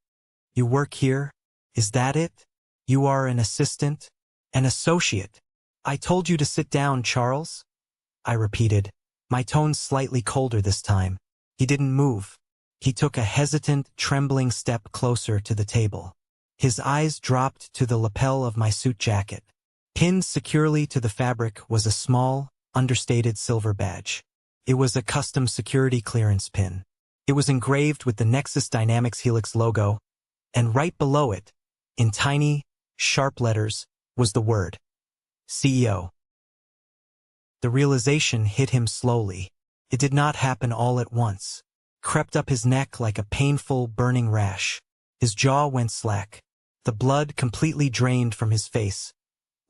"You work here? Is that it? You are an assistant? An associate? I told you to sit down, Charles," I repeated, my tone slightly colder this time. He didn't move. He took a hesitant, trembling step closer to the table. His eyes dropped to the lapel of my suit jacket. Pinned securely to the fabric was a small, understated silver badge. It was a custom security clearance pin. It was engraved with the Nexus Dynamics Helix logo, and right below it, in tiny, sharp letters, was the word CEO. The realization hit him slowly. It did not happen all at once. Crept up his neck like a painful, burning rash. His jaw went slack. The blood completely drained from his face,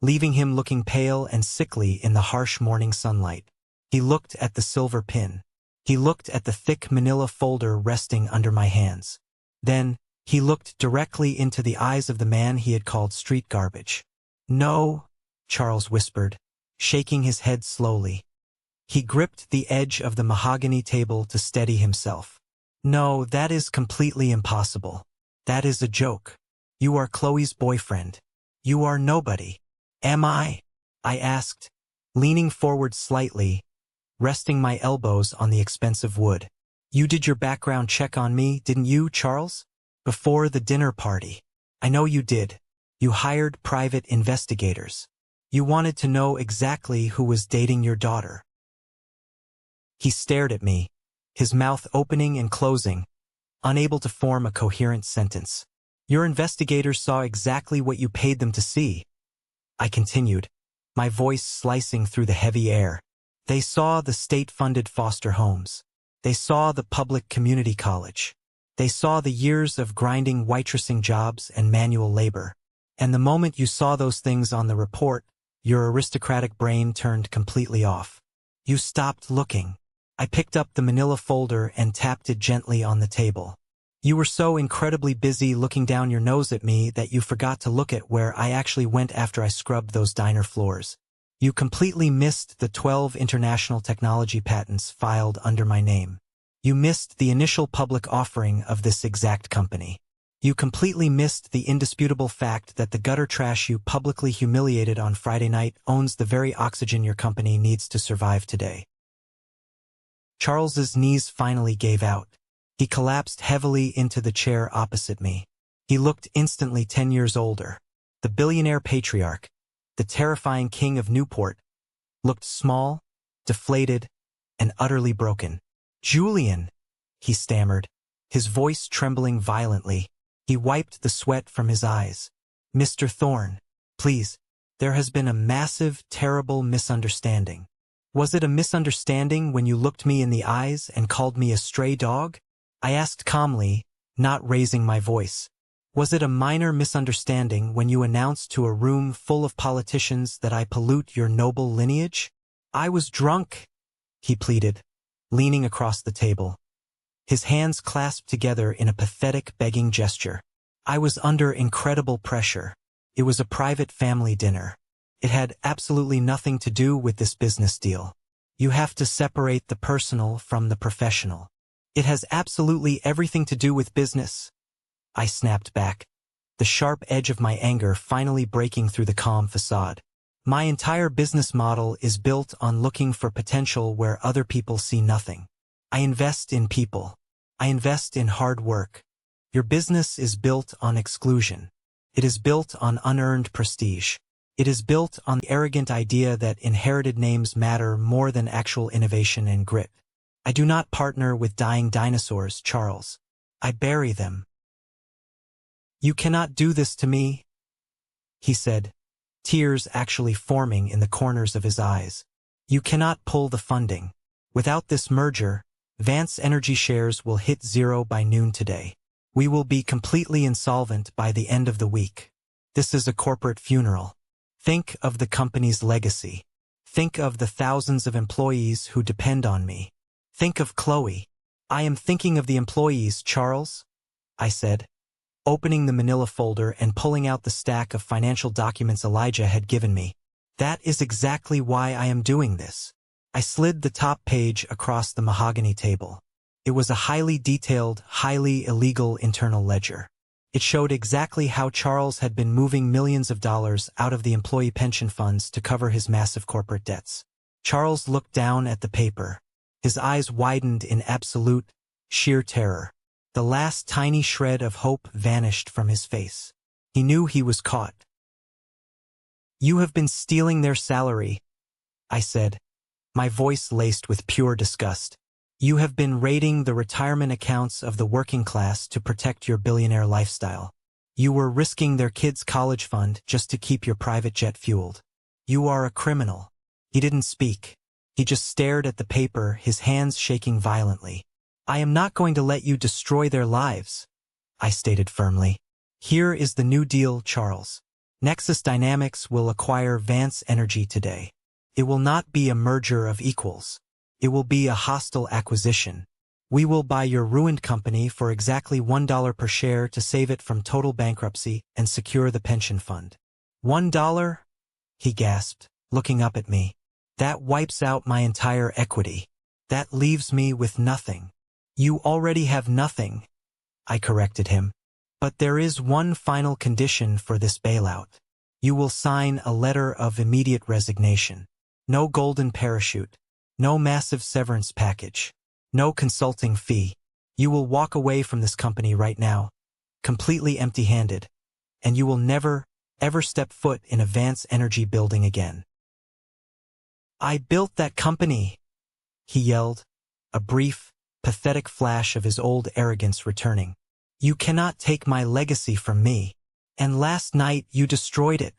leaving him looking pale and sickly in the harsh morning sunlight. He looked at the silver pin. He looked at the thick manila folder resting under my hands. Then, he looked directly into the eyes of the man he had called street garbage. "No," Charles whispered, shaking his head slowly. He gripped the edge of the mahogany table to steady himself. "No, that is completely impossible. That is a joke. You are Chloe's boyfriend. You are nobody." "Am I?" I asked, leaning forward slightly, resting my elbows on the expensive wood. "You did your background check on me, didn't you, Charles? Before the dinner party. I know you did. You hired private investigators. You wanted to know exactly who was dating your daughter." He stared at me, his mouth opening and closing, unable to form a coherent sentence. "Your investigators saw exactly what you paid them to see," I continued, my voice slicing through the heavy air. "They saw the state-funded foster homes. They saw the public community college. They saw the years of grinding waitressing jobs and manual labor. And the moment you saw those things on the report, your aristocratic brain turned completely off. You stopped looking." I picked up the manila folder and tapped it gently on the table. "You were so incredibly busy looking down your nose at me that you forgot to look at where I actually went after I scrubbed those diner floors. You completely missed the 12 international technology patents filed under my name. You missed the initial public offering of this exact company. You completely missed the indisputable fact that the gutter trash you publicly humiliated on Friday night owns the very oxygen your company needs to survive today." Charles's knees finally gave out. He collapsed heavily into the chair opposite me. He looked instantly 10 years older. The billionaire patriarch, the terrifying king of Newport, looked small, deflated, and utterly broken. "Julian," he stammered, his voice trembling violently. He wiped the sweat from his eyes. "Mr. Thorne, please, there has been a massive, terrible misunderstanding." "Was it a misunderstanding when you looked me in the eyes and called me a stray dog?" I asked calmly, not raising my voice. "Was it a minor misunderstanding when you announced to a room full of politicians that I pollute your noble lineage?" "I was drunk," he pleaded, leaning across the table. His hands clasped together in a pathetic, begging gesture. "I was under incredible pressure. It was a private family dinner. It had absolutely nothing to do with this business deal. You have to separate the personal from the professional." "It has absolutely everything to do with business," I snapped back, the sharp edge of my anger finally breaking through the calm facade. My entire business model is built on looking for potential where other people see nothing. I invest in people. I invest in hard work. Your business is built on exclusion. It is built on unearned prestige. It is built on the arrogant idea that inherited names matter more than actual innovation and grit. I do not partner with dying dinosaurs, Charles. I bury them. You cannot do this to me, he said, tears actually forming in the corners of his eyes. You cannot pull the funding. Without this merger, Vance Energy shares will hit zero by noon today. We will be completely insolvent by the end of the week. This is a corporate funeral. Think of the company's legacy. Think of the thousands of employees who depend on me. Think of Chloe. I am thinking of the employees, Charles, I said, opening the manila folder and pulling out the stack of financial documents Elijah had given me. That is exactly why I am doing this. I slid the top page across the mahogany table. It was a highly detailed, highly illegal internal ledger. It showed exactly how Charles had been moving millions of dollars out of the employee pension funds to cover his massive corporate debts. Charles looked down at the paper. His eyes widened in absolute, sheer terror. The last tiny shred of hope vanished from his face. He knew he was caught. You have been stealing their salary, I said, my voice laced with pure disgust. You have been raiding the retirement accounts of the working class to protect your billionaire lifestyle. You were risking their kids' college fund just to keep your private jet fueled. You are a criminal. He didn't speak. He just stared at the paper, his hands shaking violently. I am not going to let you destroy their lives, I stated firmly. Here is the new deal, Charles. Nexus Dynamics will acquire Vance Energy today. It will not be a merger of equals. It will be a hostile acquisition. We will buy your ruined company for exactly $1 per share to save it from total bankruptcy and secure the pension fund. $1? He gasped, looking up at me. That wipes out my entire equity. That leaves me with nothing. You already have nothing, I corrected him. But there is one final condition for this bailout. You will sign a letter of immediate resignation. No golden parachute. No massive severance package. No consulting fee. You will walk away from this company right now, completely empty-handed, and you will never, ever step foot in a Vance Energy building again. I built that company, he yelled, a brief, pathetic flash of his old arrogance returning. You cannot take my legacy from me. And last night you destroyed it,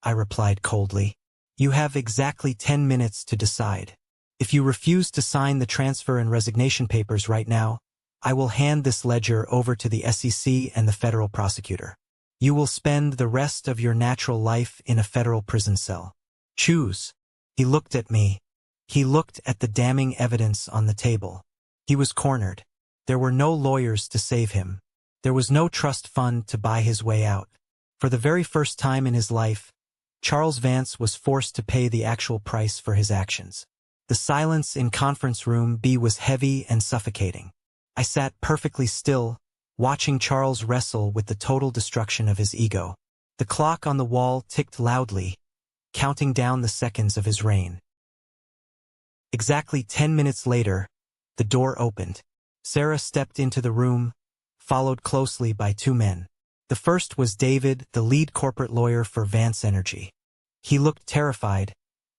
I replied coldly. You have exactly 10 minutes to decide. If you refuse to sign the transfer and resignation papers right now, I will hand this ledger over to the SEC and the federal prosecutor. You will spend the rest of your natural life in a federal prison cell. Choose. He looked at me. He looked at the damning evidence on the table. He was cornered. There were no lawyers to save him. There was no trust fund to buy his way out. For the very first time in his life, Charles Vance was forced to pay the actual price for his actions. The silence in conference room B was heavy and suffocating. I sat perfectly still, watching Charles wrestle with the total destruction of his ego. The clock on the wall ticked loudly, counting down the seconds of his reign. Exactly 10 minutes later, the door opened. Sarah stepped into the room, followed closely by two men. The first was David, the lead corporate lawyer for Vance Energy. He looked terrified,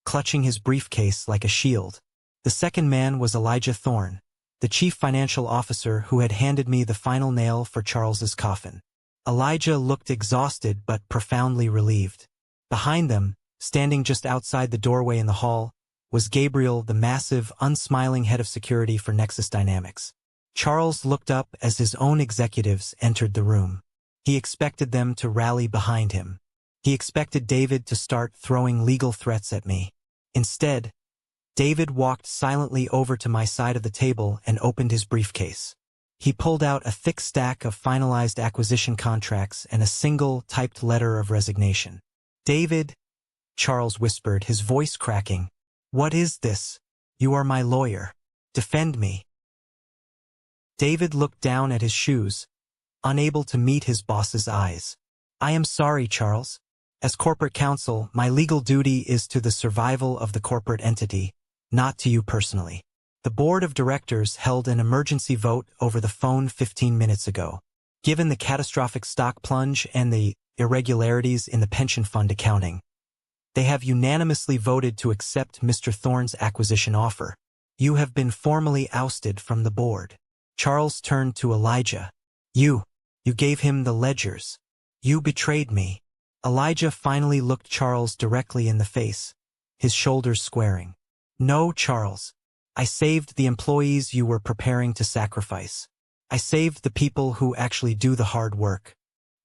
clutching his briefcase like a shield. The second man was Elijah Thorne, the chief financial officer who had handed me the final nail for Charles's coffin. Elijah looked exhausted but profoundly relieved. Behind them, standing just outside the doorway in the hall, was Gabriel, the massive, unsmiling head of security for Nexus Dynamics. Charles looked up as his own executives entered the room. He expected them to rally behind him. He expected David to start throwing legal threats at me. Instead, David walked silently over to my side of the table and opened his briefcase. He pulled out a thick stack of finalized acquisition contracts and a single typed letter of resignation. David, Charles whispered, his voice cracking. What is this? You are my lawyer. Defend me. David looked down at his shoes, unable to meet his boss's eyes. I am sorry, Charles. As corporate counsel, my legal duty is to the survival of the corporate entity, not to you personally. The board of directors held an emergency vote over the phone 15 minutes ago. Given the catastrophic stock plunge and the irregularities in the pension fund accounting, they have unanimously voted to accept Mr. Thorne's acquisition offer. You have been formally ousted from the board. Charles turned to Elijah. You gave him the ledgers. You betrayed me. Elijah finally looked Charles directly in the face, his shoulders squaring. No, Charles. I saved the employees you were preparing to sacrifice. I saved the people who actually do the hard work.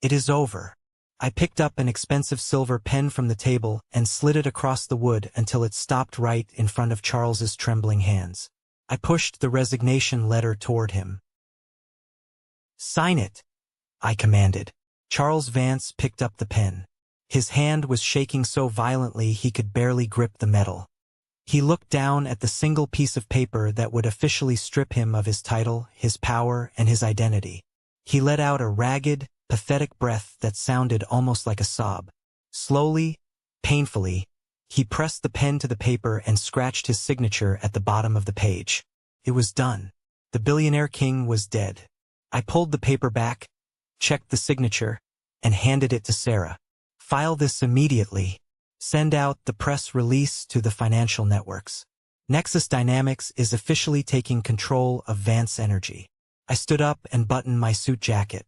It is over. I picked up an expensive silver pen from the table and slid it across the wood until it stopped right in front of Charles's trembling hands. I pushed the resignation letter toward him. Sign it, I commanded. Charles Vance picked up the pen. His hand was shaking so violently he could barely grip the metal. He looked down at the single piece of paper that would officially strip him of his title, his power, and his identity. He let out a ragged, pathetic breath that sounded almost like a sob. Slowly, painfully, he pressed the pen to the paper and scratched his signature at the bottom of the page. It was done. The billionaire king was dead. I pulled the paper back, checked the signature, and handed it to Sarah. File this immediately. Send out the press release to the financial networks. Nexus Dynamics is officially taking control of Vance Energy. I stood up and buttoned my suit jacket.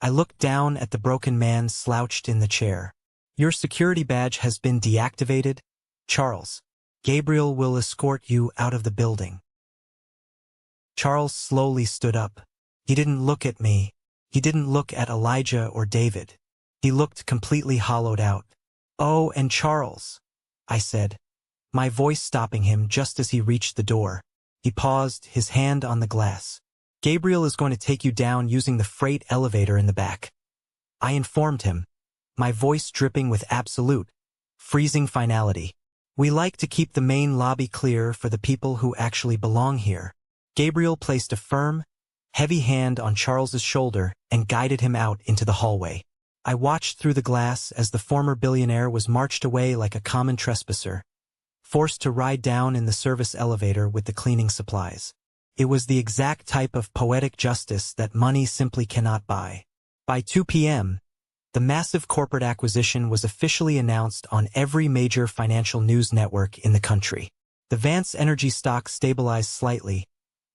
I looked down at the broken man slouched in the chair. Your security badge has been deactivated, Charles. Gabriel will escort you out of the building. Charles slowly stood up. He didn't look at me. He didn't look at Elijah or David. He looked completely hollowed out. Oh, and Charles, I said, my voice stopping him just as he reached the door. He paused, his hand on the glass. Gabriel is going to take you down using the freight elevator in the back. I informed him, my voice dripping with absolute, freezing finality. We like to keep the main lobby clear for the people who actually belong here. Gabriel placed a firm, heavy hand on Charles's shoulder and guided him out into the hallway. I watched through the glass as the former billionaire was marched away like a common trespasser, forced to ride down in the service elevator with the cleaning supplies. It was the exact type of poetic justice that money simply cannot buy. By 2 p.m., the massive corporate acquisition was officially announced on every major financial news network in the country. The Vance Energy stock stabilized slightly,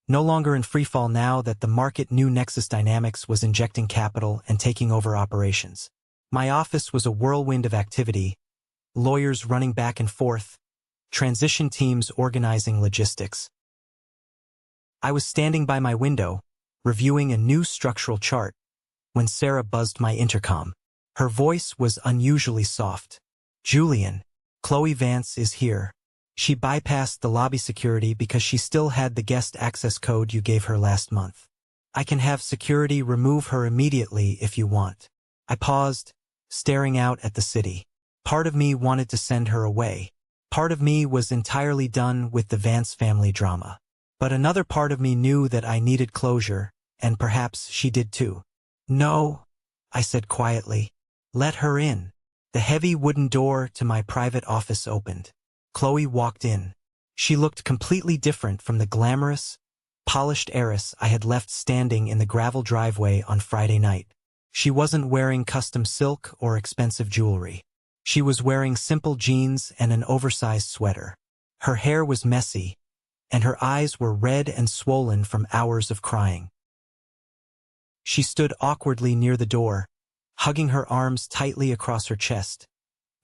no longer in freefall now that the market knew Nexus Dynamics was injecting capital and taking over operations. My office was a whirlwind of activity, lawyers running back and forth, transition teams organizing logistics. I was standing by my window, reviewing a new structural chart, when Sarah buzzed my intercom. Her voice was unusually soft. Julian, Chloe Vance is here. She bypassed the lobby security because she still had the guest access code you gave her last month. I can have security remove her immediately if you want. I paused, staring out at the city. Part of me wanted to send her away. Part of me was entirely done with the Vance family drama. But another part of me knew that I needed closure, and perhaps she did too. No, I said quietly. Let her in. The heavy wooden door to my private office opened. Chloe walked in. She looked completely different from the glamorous, polished heiress I had left standing in the gravel driveway on Friday night. She wasn't wearing custom silk or expensive jewelry. She was wearing simple jeans and an oversized sweater. Her hair was messy, and her eyes were red and swollen from hours of crying. She stood awkwardly near the door, hugging her arms tightly across her chest,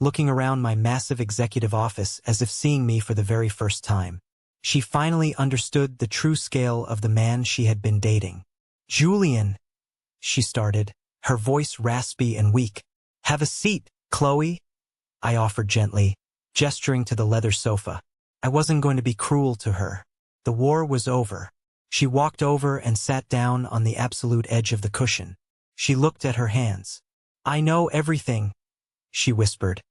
looking around my massive executive office as if seeing me for the very first time. She finally understood the true scale of the man she had been dating. Julian, she started, her voice raspy and weak. Have a seat, Chloe, I offered gently, gesturing to the leather sofa. I wasn't going to be cruel to her. The war was over. She walked over and sat down on the absolute edge of the cushion. She looked at her hands. I know everything, she whispered,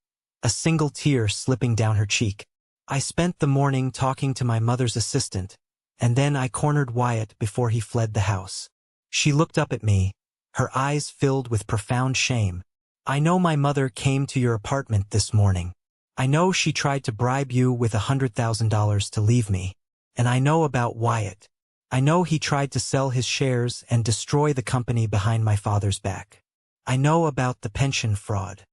a single tear slipping down her cheek. I spent the morning talking to my mother's assistant, and then I cornered Wyatt before he fled the house. She looked up at me, her eyes filled with profound shame. I know my mother came to your apartment this morning. I know she tried to bribe you with $100,000 to leave me. And I know about Wyatt. I know he tried to sell his shares and destroy the company behind my father's back. I know about the pension fraud.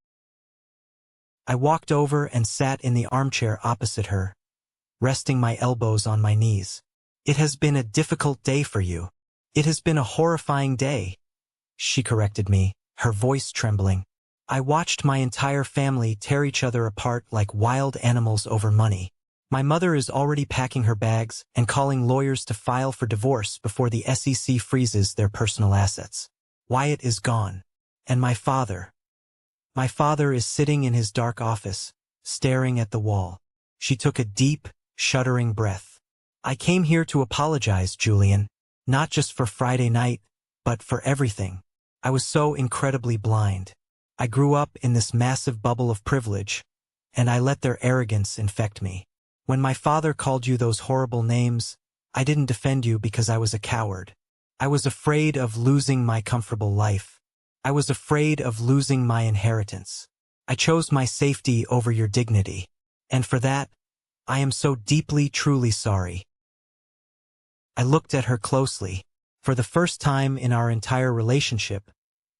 I walked over and sat in the armchair opposite her, resting my elbows on my knees. It has been a difficult day for you. It has been a horrifying day, she corrected me, her voice trembling. I watched my entire family tear each other apart like wild animals over money. My mother is already packing her bags and calling lawyers to file for divorce before the SEC freezes their personal assets. Wyatt is gone. And my father. My father is sitting in his dark office, staring at the wall. She took a deep, shuddering breath. I came here to apologize, Julian, not just for Friday night, but for everything. I was so incredibly blind. I grew up in this massive bubble of privilege, and I let their arrogance infect me. When my father called you those horrible names, I didn't defend you because I was a coward. I was afraid of losing my comfortable life. I was afraid of losing my inheritance. I chose my safety over your dignity. And for that, I am so deeply, truly sorry. I looked at her closely. For the first time in our entire relationship,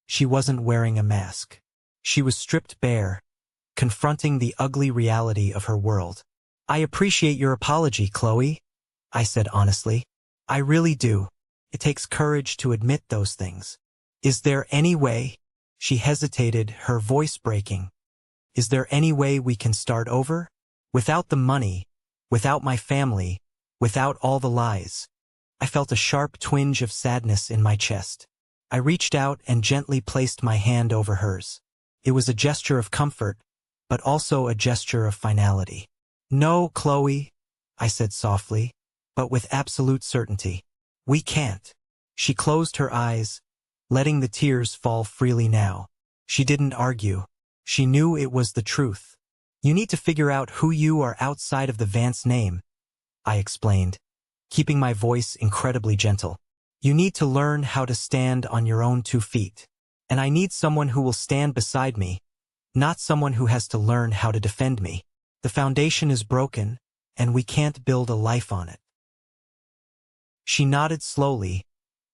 she wasn't wearing a mask. She was stripped bare, confronting the ugly reality of her world. I appreciate your apology, Chloe, I said honestly. I really do. It takes courage to admit those things. Is there any way? She hesitated, her voice breaking. Is there any way we can start over? Without the money, without my family, without all the lies. I felt a sharp twinge of sadness in my chest. I reached out and gently placed my hand over hers. It was a gesture of comfort, but also a gesture of finality. No, Chloe, I said softly, but with absolute certainty. We can't. She closed her eyes, letting the tears fall freely now. She didn't argue. She knew it was the truth. You need to figure out who you are outside of the Vance name, I explained, keeping my voice incredibly gentle. You need to learn how to stand on your own 2 feet. And I need someone who will stand beside me, not someone who has to learn how to defend me. The foundation is broken, and we can't build a life on it. She nodded slowly,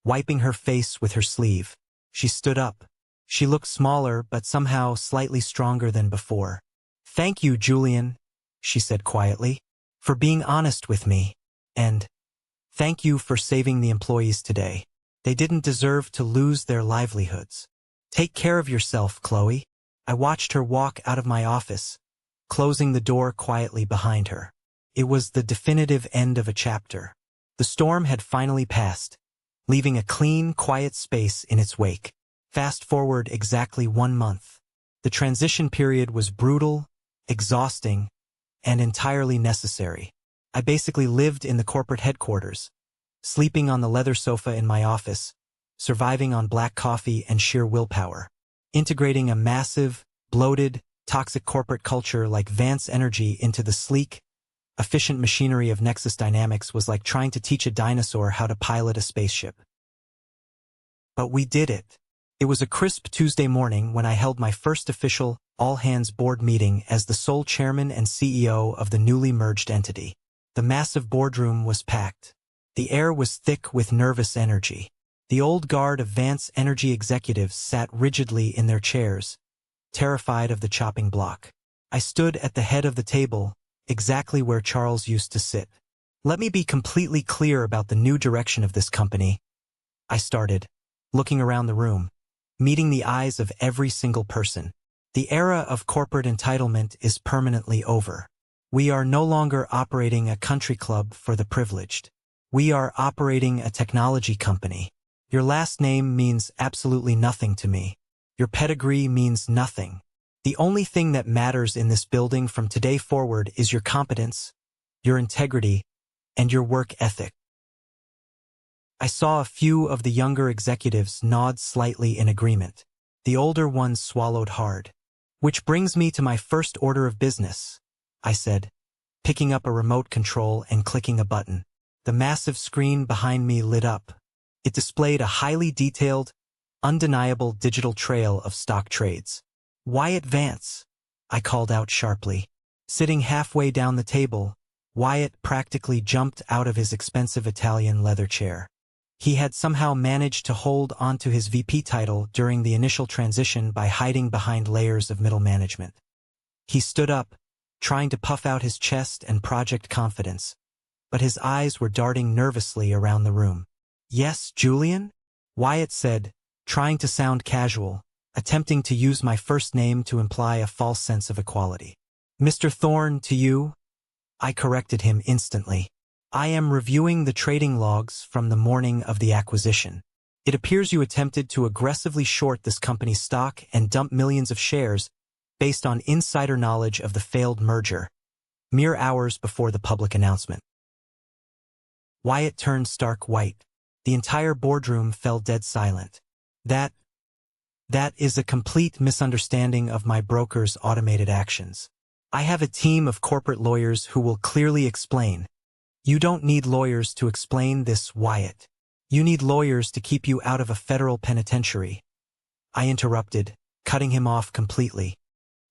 wiping her face with her sleeve. She stood up. She looked smaller, but somehow slightly stronger than before. Thank you, Julian, she said quietly, for being honest with me. And thank you for saving the employees today. They didn't deserve to lose their livelihoods. Take care of yourself, Chloe. I watched her walk out of my office, closing the door quietly behind her. It was the definitive end of a chapter. The storm had finally passed, leaving a clean, quiet space in its wake. Fast forward exactly 1 month. The transition period was brutal, exhausting, and entirely necessary. I basically lived in the corporate headquarters, sleeping on the leather sofa in my office, surviving on black coffee and sheer willpower. Integrating a massive, bloated, toxic corporate culture like Vance Energy into the sleek, efficient machinery of Nexus Dynamics was like trying to teach a dinosaur how to pilot a spaceship. But we did it. It was a crisp Tuesday morning when I held my first official, all-hands board meeting as the sole chairman and CEO of the newly merged entity. The massive boardroom was packed. The air was thick with nervous energy. The old guard of Vance Energy executives sat rigidly in their chairs, terrified of the chopping block. I stood at the head of the table, exactly where Charles used to sit. Let me be completely clear about the new direction of this company, I started, looking around the room, meeting the eyes of every single person. The era of corporate entitlement is permanently over. We are no longer operating a country club for the privileged. We are operating a technology company. Your last name means absolutely nothing to me. Your pedigree means nothing. The only thing that matters in this building from today forward is your competence, your integrity, and your work ethic. I saw a few of the younger executives nod slightly in agreement. The older ones swallowed hard. Which brings me to my first order of business, I said, picking up a remote control and clicking a button. The massive screen behind me lit up. It displayed a highly detailed, undeniable digital trail of stock trades. "Wyatt Vance," I called out sharply. Sitting halfway down the table, Wyatt practically jumped out of his expensive Italian leather chair. He had somehow managed to hold onto his VP title during the initial transition by hiding behind layers of middle management. He stood up, trying to puff out his chest and project confidence, but his eyes were darting nervously around the room. "Yes, Julian?" Wyatt said, trying to sound casual, attempting to use my first name to imply a false sense of equality. "Mr. Thorne, to you?" I corrected him instantly. "I am reviewing the trading logs from the morning of the acquisition. It appears you attempted to aggressively short this company's stock and dump millions of shares based on insider knowledge of the failed merger, mere hours before the public announcement." Wyatt turned stark white. The entire boardroom fell dead silent. That is a complete misunderstanding of my broker's automated actions. I have a team of corporate lawyers who will clearly explain. You don't need lawyers to explain this, Wyatt. You need lawyers to keep you out of a federal penitentiary. I interrupted, cutting him off completely.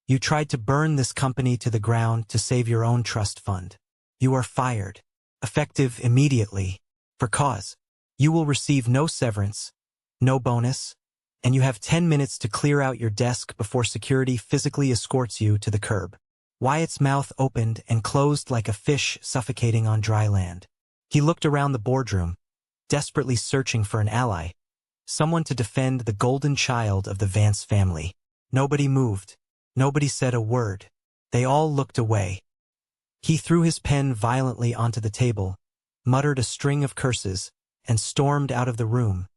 You tried to burn this company to the ground to save your own trust fund. You are fired. Effective immediately. For cause. You will receive no severance, no bonus, and you have 10 minutes to clear out your desk before security physically escorts you to the curb. Wyatt's mouth opened and closed like a fish suffocating on dry land. He looked around the boardroom, desperately searching for an ally, someone to defend the golden child of the Vance family. Nobody moved. Nobody said a word. They all looked away. He threw his pen violently onto the table, muttered a string of curses, and stormed out of the room,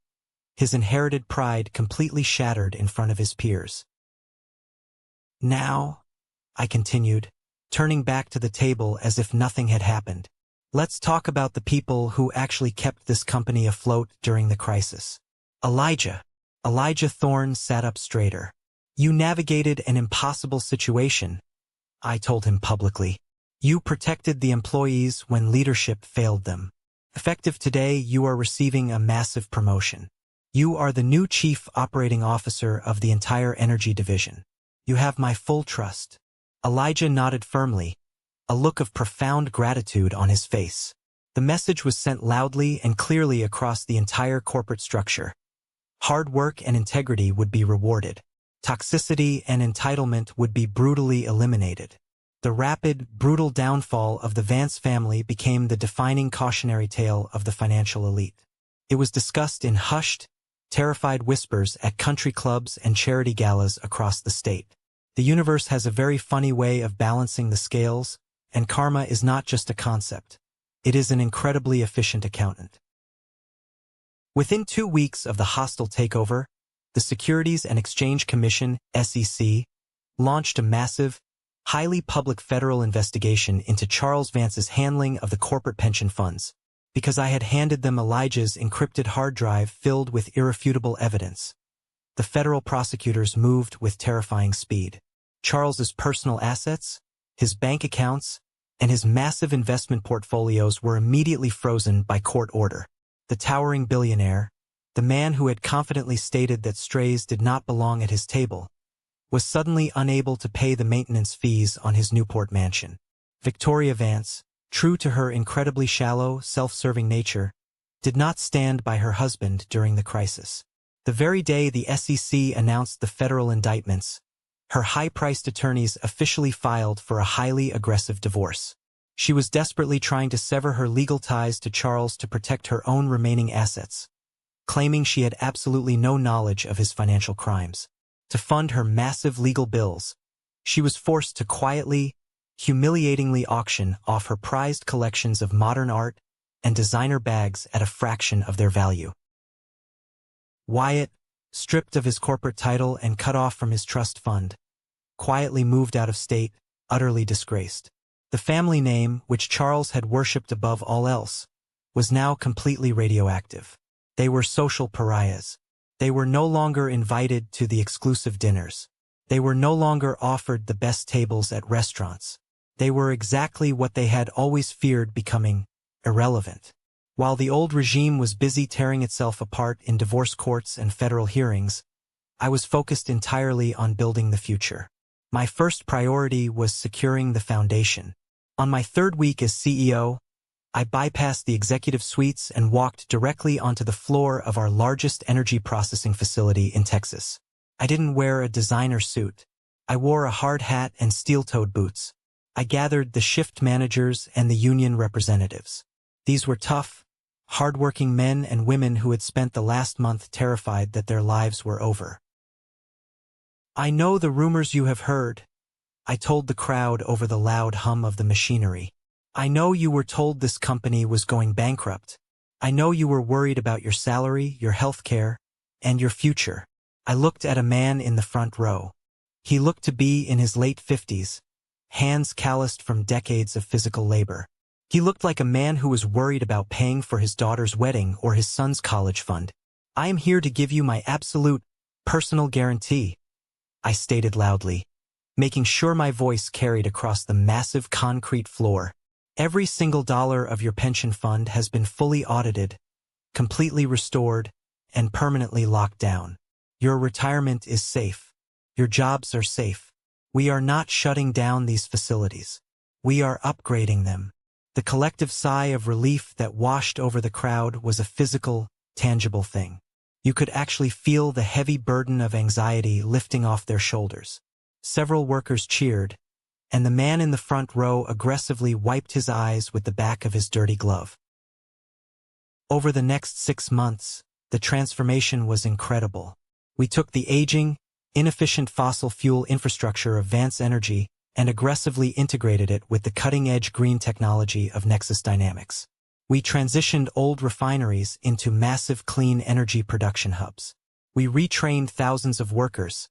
his inherited pride completely shattered in front of his peers. "Now," I continued, turning back to the table as if nothing had happened, "let's talk about the people who actually kept this company afloat during the crisis." Elijah Thorne sat up straighter. "You navigated an impossible situation," I told him publicly. "You protected the employees when leadership failed them. Effective today, you are receiving a massive promotion. You are the new chief operating officer of the entire energy division. You have my full trust." Elijah nodded firmly, a look of profound gratitude on his face. The message was sent loudly and clearly across the entire corporate structure. Hard work and integrity would be rewarded. Toxicity and entitlement would be brutally eliminated. The rapid, brutal downfall of the Vance family became the defining cautionary tale of the financial elite. It was discussed in hushed, terrified whispers at country clubs and charity galas across the state. The universe has a very funny way of balancing the scales, and karma is not just a concept. It is an incredibly efficient accountant. Within 2 weeks of the hostile takeover, the Securities and Exchange Commission, SEC, launched a massive, highly public federal investigation into Charles Vance's handling of the corporate pension funds, because I had handed them Elijah's encrypted hard drive filled with irrefutable evidence. The federal prosecutors moved with terrifying speed. Charles's personal assets, his bank accounts, and his massive investment portfolios were immediately frozen by court order. The towering billionaire, the man who had confidently stated that strays did not belong at his table, was suddenly unable to pay the maintenance fees on his Newport mansion. Victoria Vance, true to her incredibly shallow, self-serving nature, did not stand by her husband during the crisis. The very day the SEC announced the federal indictments, her high-priced attorneys officially filed for a highly aggressive divorce. She was desperately trying to sever her legal ties to Charles to protect her own remaining assets, claiming she had absolutely no knowledge of his financial crimes. To fund her massive legal bills, she was forced to quietly, humiliatingly auction off her prized collections of modern art and designer bags at a fraction of their value. Wyatt, stripped of his corporate title and cut off from his trust fund, quietly moved out of state, utterly disgraced. The family name, which Charles had worshipped above all else, was now completely radioactive. They were social pariahs. They were no longer invited to the exclusive dinners. They were no longer offered the best tables at restaurants. They were exactly what they had always feared becoming: irrelevant. While the old regime was busy tearing itself apart in divorce courts and federal hearings, I was focused entirely on building the future. My first priority was securing the foundation. On my third week as CEO, I bypassed the executive suites and walked directly onto the floor of our largest energy processing facility in Texas. I didn't wear a designer suit. I wore a hard hat and steel-toed boots. I gathered the shift managers and the union representatives. These were tough, hard-working men and women who had spent the last month terrified that their lives were over. "I know the rumors you have heard," I told the crowd over the loud hum of the machinery. "I know you were told this company was going bankrupt. I know you were worried about your salary, your health care, and your future." I looked at a man in the front row. He looked to be in his late 50s, hands calloused from decades of physical labor. He looked like a man who was worried about paying for his daughter's wedding or his son's college fund. "I am here to give you my absolute, personal guarantee," I stated loudly, making sure my voice carried across the massive concrete floor. "Every single dollar of your pension fund has been fully audited, completely restored, and permanently locked down. Your retirement is safe. Your jobs are safe. We are not shutting down these facilities. We are upgrading them." The collective sigh of relief that washed over the crowd was a physical, tangible thing. You could actually feel the heavy burden of anxiety lifting off their shoulders. Several workers cheered, and the man in the front row aggressively wiped his eyes with the back of his dirty glove. Over the next 6 months, the transformation was incredible. We took the aging, inefficient fossil fuel infrastructure of Vance Energy and aggressively integrated it with the cutting-edge green technology of Nexus Dynamics. We transitioned old refineries into massive clean energy production hubs. We retrained thousands of workers,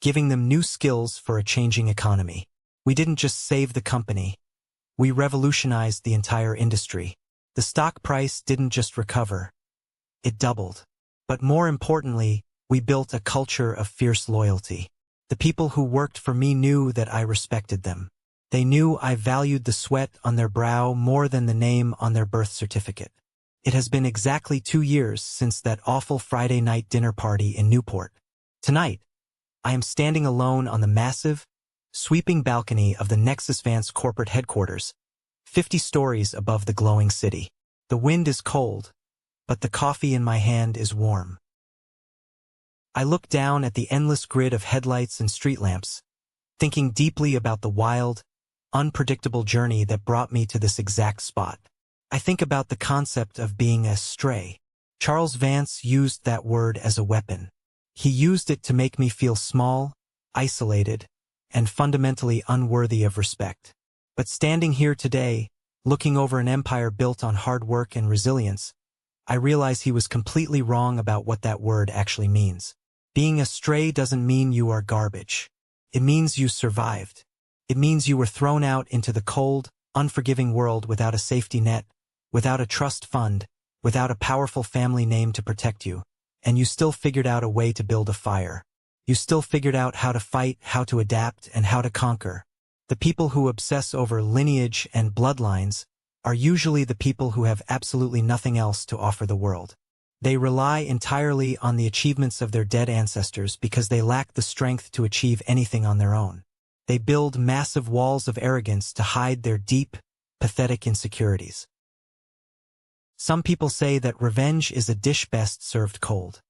giving them new skills for a changing economy. We didn't just save the company. We revolutionized the entire industry. The stock price didn't just recover. It doubled. But more importantly, we built a culture of fierce loyalty. The people who worked for me knew that I respected them. They knew I valued the sweat on their brow more than the name on their birth certificate. It has been exactly 2 years since that awful Friday night dinner party in Newport. Tonight, I am standing alone on the massive, sweeping balcony of the Nexus Vance corporate headquarters, 50 stories above the glowing city. The wind is cold, but the coffee in my hand is warm. I look down at the endless grid of headlights and street lamps, thinking deeply about the wild, unpredictable journey that brought me to this exact spot. I think about the concept of being a stray. Charles Vance used that word as a weapon. He used it to make me feel small, isolated, and fundamentally unworthy of respect. But standing here today, looking over an empire built on hard work and resilience, I realize he was completely wrong about what that word actually means. Being a stray doesn't mean you are garbage. It means you survived. It means you were thrown out into the cold, unforgiving world without a safety net, without a trust fund, without a powerful family name to protect you, and you still figured out a way to build a fire. You still figured out how to fight, how to adapt, and how to conquer. The people who obsess over lineage and bloodlines are usually the people who have absolutely nothing else to offer the world. They rely entirely on the achievements of their dead ancestors because they lack the strength to achieve anything on their own. They build massive walls of arrogance to hide their deep, pathetic insecurities. Some people say that revenge is a dish best served cold.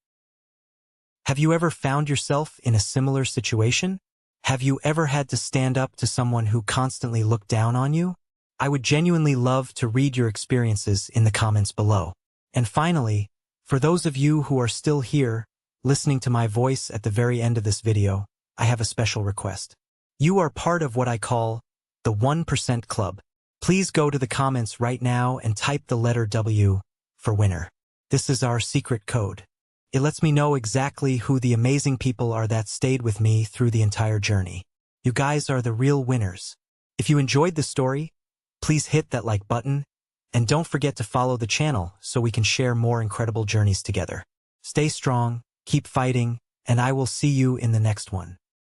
Have you ever found yourself in a similar situation? Have you ever had to stand up to someone who constantly looked down on you? I would genuinely love to read your experiences in the comments below. And finally, for those of you who are still here, listening to my voice at the very end of this video, I have a special request. You are part of what I call the 1% Club. Please go to the comments right now and type the letter W for winner. This is our secret code. It lets me know exactly who the amazing people are that stayed with me through the entire journey. You guys are the real winners. If you enjoyed this story, please hit that like button, and don't forget to follow the channel so we can share more incredible journeys together. Stay strong, keep fighting, and I will see you in the next one.